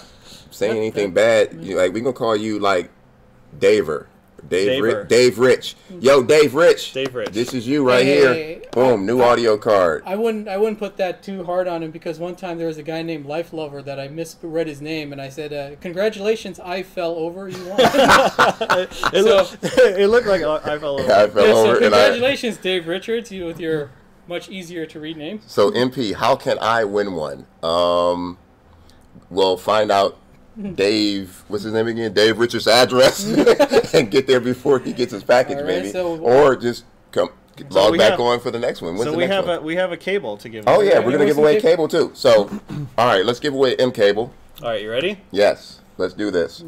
saying anything bad. Like we gonna call you like Dave Rich. Yo, Dave Rich. This is you right here. Boom, new audio card. I wouldn't put that too hard on him because one time there was a guy named Life Lover that I misread his name and I said, "Congratulations, I fell over. You won." It looked like I fell over. I fell over. So congratulations, Dave Richards, you with your much easier to read name. So MP, how can I win one? Well, find out Dave, what's his name again? Dave Richards' address, and get there before he gets his package, maybe. So, or just log back on for the next one. When's so the next one? we have a cable to give. Oh yeah, we're gonna give away a cable too. So, all right, let's give away M cable. All right, you ready? Yes, let's do this.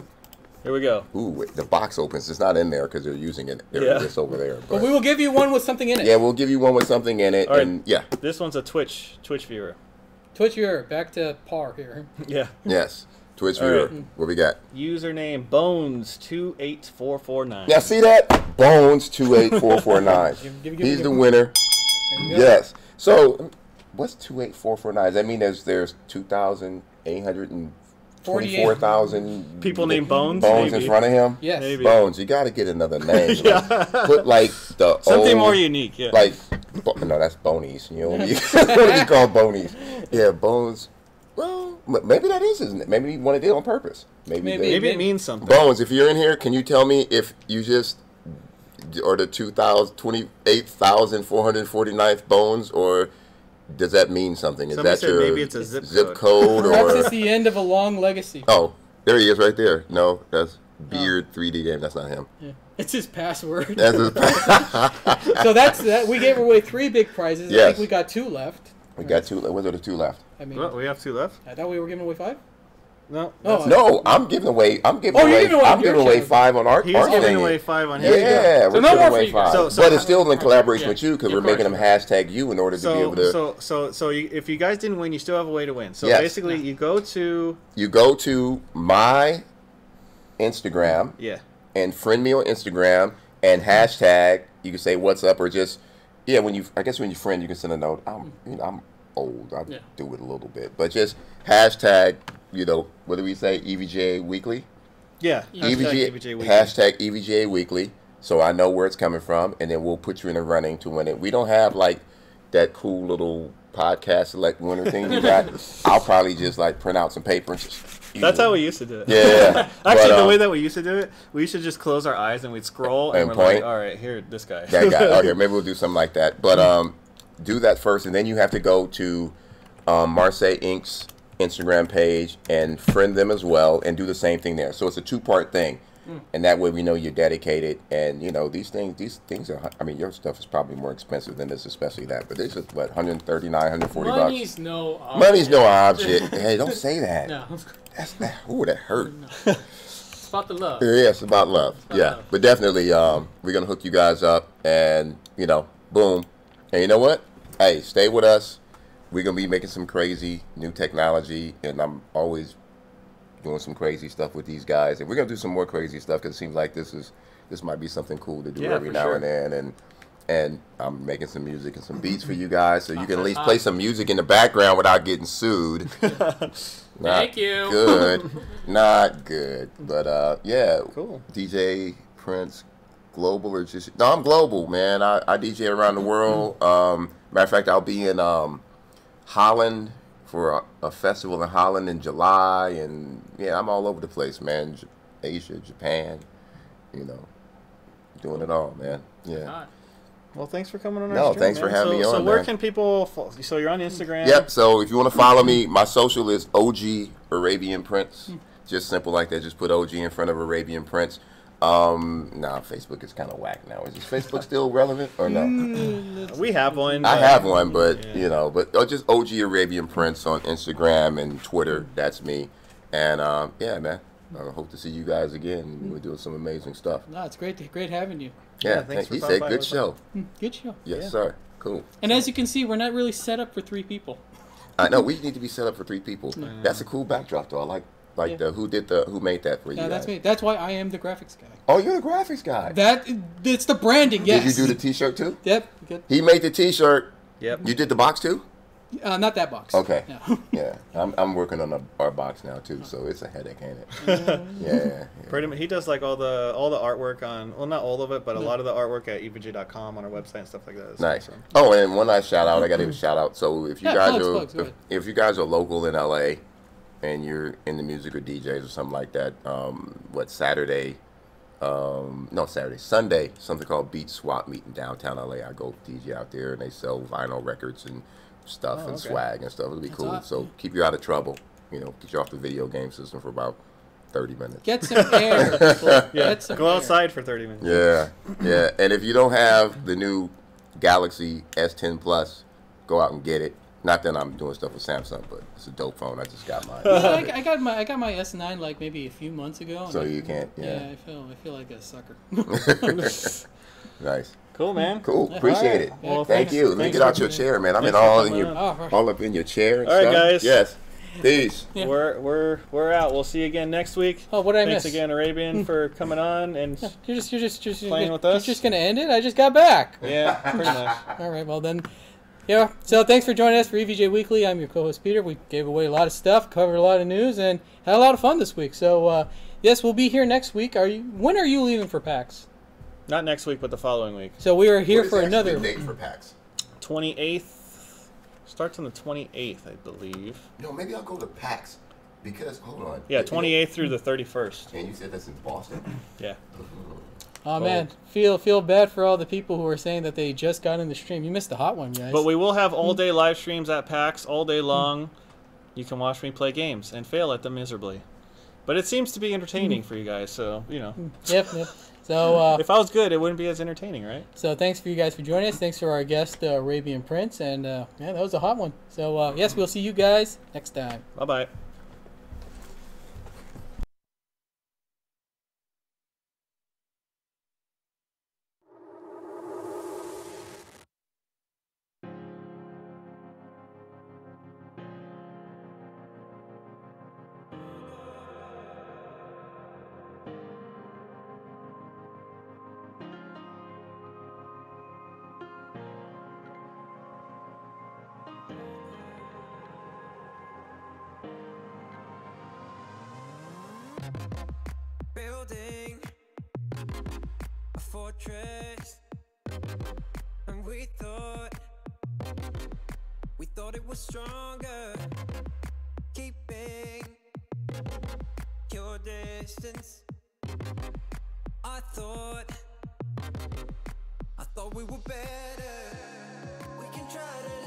Here we go. Ooh, wait, the box opens. It's not in there because they're using it. They're just over there. But we will give you one with something in it. Yeah, we'll give you one with something in it. All right. And yeah. This one's a Twitch viewer. Twitch viewer, back to par here. Yeah. Yes. Twitch viewer. Right. What we got? Username Bones28449. Now see that? Bones28449. He's the winner. Yes. So, what's 28449? Does that mean there's 2,824,000 people named Bones? Bones in front of him? Yes. Maybe. Bones. You got to get another name. Put like the something old, more unique. Yeah. Like, no, that's Bonies. You know what do you call Bonies? Yeah, Bones. Well, maybe that is his name. Maybe he wanted it on purpose. Maybe it means something. Bones, if you're in here, can you tell me if you just or the 28,449th Bones, or does that mean something? Is Somebody that your maybe it's a zip code? Perhaps Or it's the end of a long legacy. oh, there he is right there. No, that's Beard 3D game. That's not him. Yeah. It's his password. That's his So that's that. We gave away 3 big prizes. Yes. I think we got 2 left. We got 2. What are the 2 left? I mean, Well, we have 2 left. I thought we were giving away 5. No. Oh, No, I'm giving away. I'm giving you're away. giving away I'm your giving away channel. 5 on our. He's our giving thing. away 5 on his. Yeah, So we're no giving more away for you guys. 5. So But it's still in collaboration yeah. with you because Of we're making them course. hashtag you in order to be able to. So if you guys didn't win, you still have a way to win. So Yes. basically, you go to my Instagram yeah. and friend me on Instagram and hashtag. You can say what's up or just when you friend you can send a note. I'm old. I do it a little bit, but just hashtag. What do we say? EVGA Weekly. Yeah. EVGA Weekly. Hashtag EVGA Weekly. So I know where it's coming from, and then we'll put you in the running to win it. We don't have like that cool little podcast select winner thing you got. I'll probably just like print out some paper and just. That's how we used to do it. Yeah. Actually, the way that we used to do it, we used to just close our eyes and we'd scroll and we're point. like, all right, here, this guy. That guy. Oh, here, maybe we'll do something like that. But do that first, and then you have to go to Marseille Inc.'s Instagram page and friend them as well, and do the same thing there. So it's a 2-part thing, and that way we know you're dedicated. And these things are. I mean, your stuff is probably more expensive than this, especially that. But this is what 139, 140 bucks. Money's no object. Money's no object. Hey, don't say that. No. Ooh, that hurt. It's about the love. Yeah, it's about love. love. But definitely, we're gonna hook you guys up, and boom. And you know what? Hey, stay with us. We're gonna be making some crazy new technology, and I'm always doing some crazy stuff with these guys, and we're gonna do some more crazy stuff because it seems like this might be something cool to do every now and then, and I'm making some music and some beats for you guys, so you can at least play some music in the background without getting sued. Thank you. Good, not good, but Cool. DJ Prince Global or just I'm global, man. I DJ around the world. Matter of fact, I'll be in Holland for a festival in Holland in July, and I'm all over the place, man. Asia, Japan, doing it all, man. Yeah. Well, thanks for coming on our No, stream, thanks for man. having me on, So where man. can people... So you're on Instagram. Yep. So if you want to follow me, my social is OG Arabian Prince. Just simple like that. Just put OG in front of Arabian Prince. Facebook is kind of whack now. Is Facebook still relevant or no? We have one. I have one, but just OG Arabian Prince on Instagram and Twitter. That's me. And man, I hope to see you guys again. We're doing some amazing stuff. No, it's great having you. Yeah, thanks for he stopping said by. good show. Good show. Yes, sir. Cool. And as you can see, we're not really set up for 3 people. I know we need to be set up for 3 people. That's a cool backdrop, though. I like who made that for you. No, that's guys? me. That's why I am the graphics guy. Oh, you're the graphics guy. It's the branding. Yes. Did you do the T-shirt too? Yep. Good. He made the T-shirt. Yep. You did the box too? Not that box. Okay. No. Yeah, I'm working on our box now too, so it's a headache, ain't it? Yeah. Pretty much, he does like all the artwork on, well, not all of it, but a lot of the artwork at EVGA.com on our website and stuff like that. It's Nice. awesome. Oh, and one last shout out. I got to give a shout out. So if you guys plugs, go are ahead. if you guys are local in LA and you're in the music or DJs or something like that, Sunday, something called Beat Swap Meet in downtown LA. I go DJ out there and they sell vinyl records and stuff and swag and stuff. It'll be cool. awesome. So keep you out of trouble. Get you off the video game system for about 30 minutes. Get some air, people. Yeah. Get some Go air. outside for 30 minutes. Yeah. And if you don't have the new Galaxy S10 Plus. Go out and get it. Not that I'm doing stuff with Samsung, but it's a dope phone. I just got mine. Yeah, I got my S9 like maybe a few months ago. So you can't. Yeah, I feel like a sucker. Nice. Cool, man. Cool. Appreciate it. Yeah, well, thank you. Let me get out your chair, man. I'm in all up in your chair. And all right, stuff. guys. Yes. Peace. Yeah. We're out. We'll see you again next week. Oh, what did I miss? Thanks again, Arabian, for coming on and you're just playing with us. You're just gonna end it? I just got back. Yeah, pretty much. All right. Well then. Yeah, so thanks for joining us for EVGA Weekly. I'm your co-host, Peter. We gave away a lot of stuff, covered a lot of news, and had a lot of fun this week. So, yes, we'll be here next week. When are you leaving for PAX? Not next week, but the following week. So we are here for another... date for PAX? 28th. Starts on the 28th, I believe. No, maybe I'll go to PAX. Because, hold on. Yeah, 28th through the 31st. And you said that's in Boston? Yeah. Oh, man. Feel bad for all the people who are saying that they just got in the stream. You missed the hot one, guys. But we will have all-day live streams at PAX all day long. You can watch me play games and fail at them miserably. But it seems to be entertaining for you guys, so, you know. Yep. So, if I was good, it wouldn't be as entertaining, right? So thanks for you guys for joining us. Thanks for our guest, Arabian Prince. And, yeah, that was a hot one. So, yes, we'll see you guys next time. Bye-bye. Building a fortress, and we thought it was stronger, keeping your distance. I thought we were better. We can try to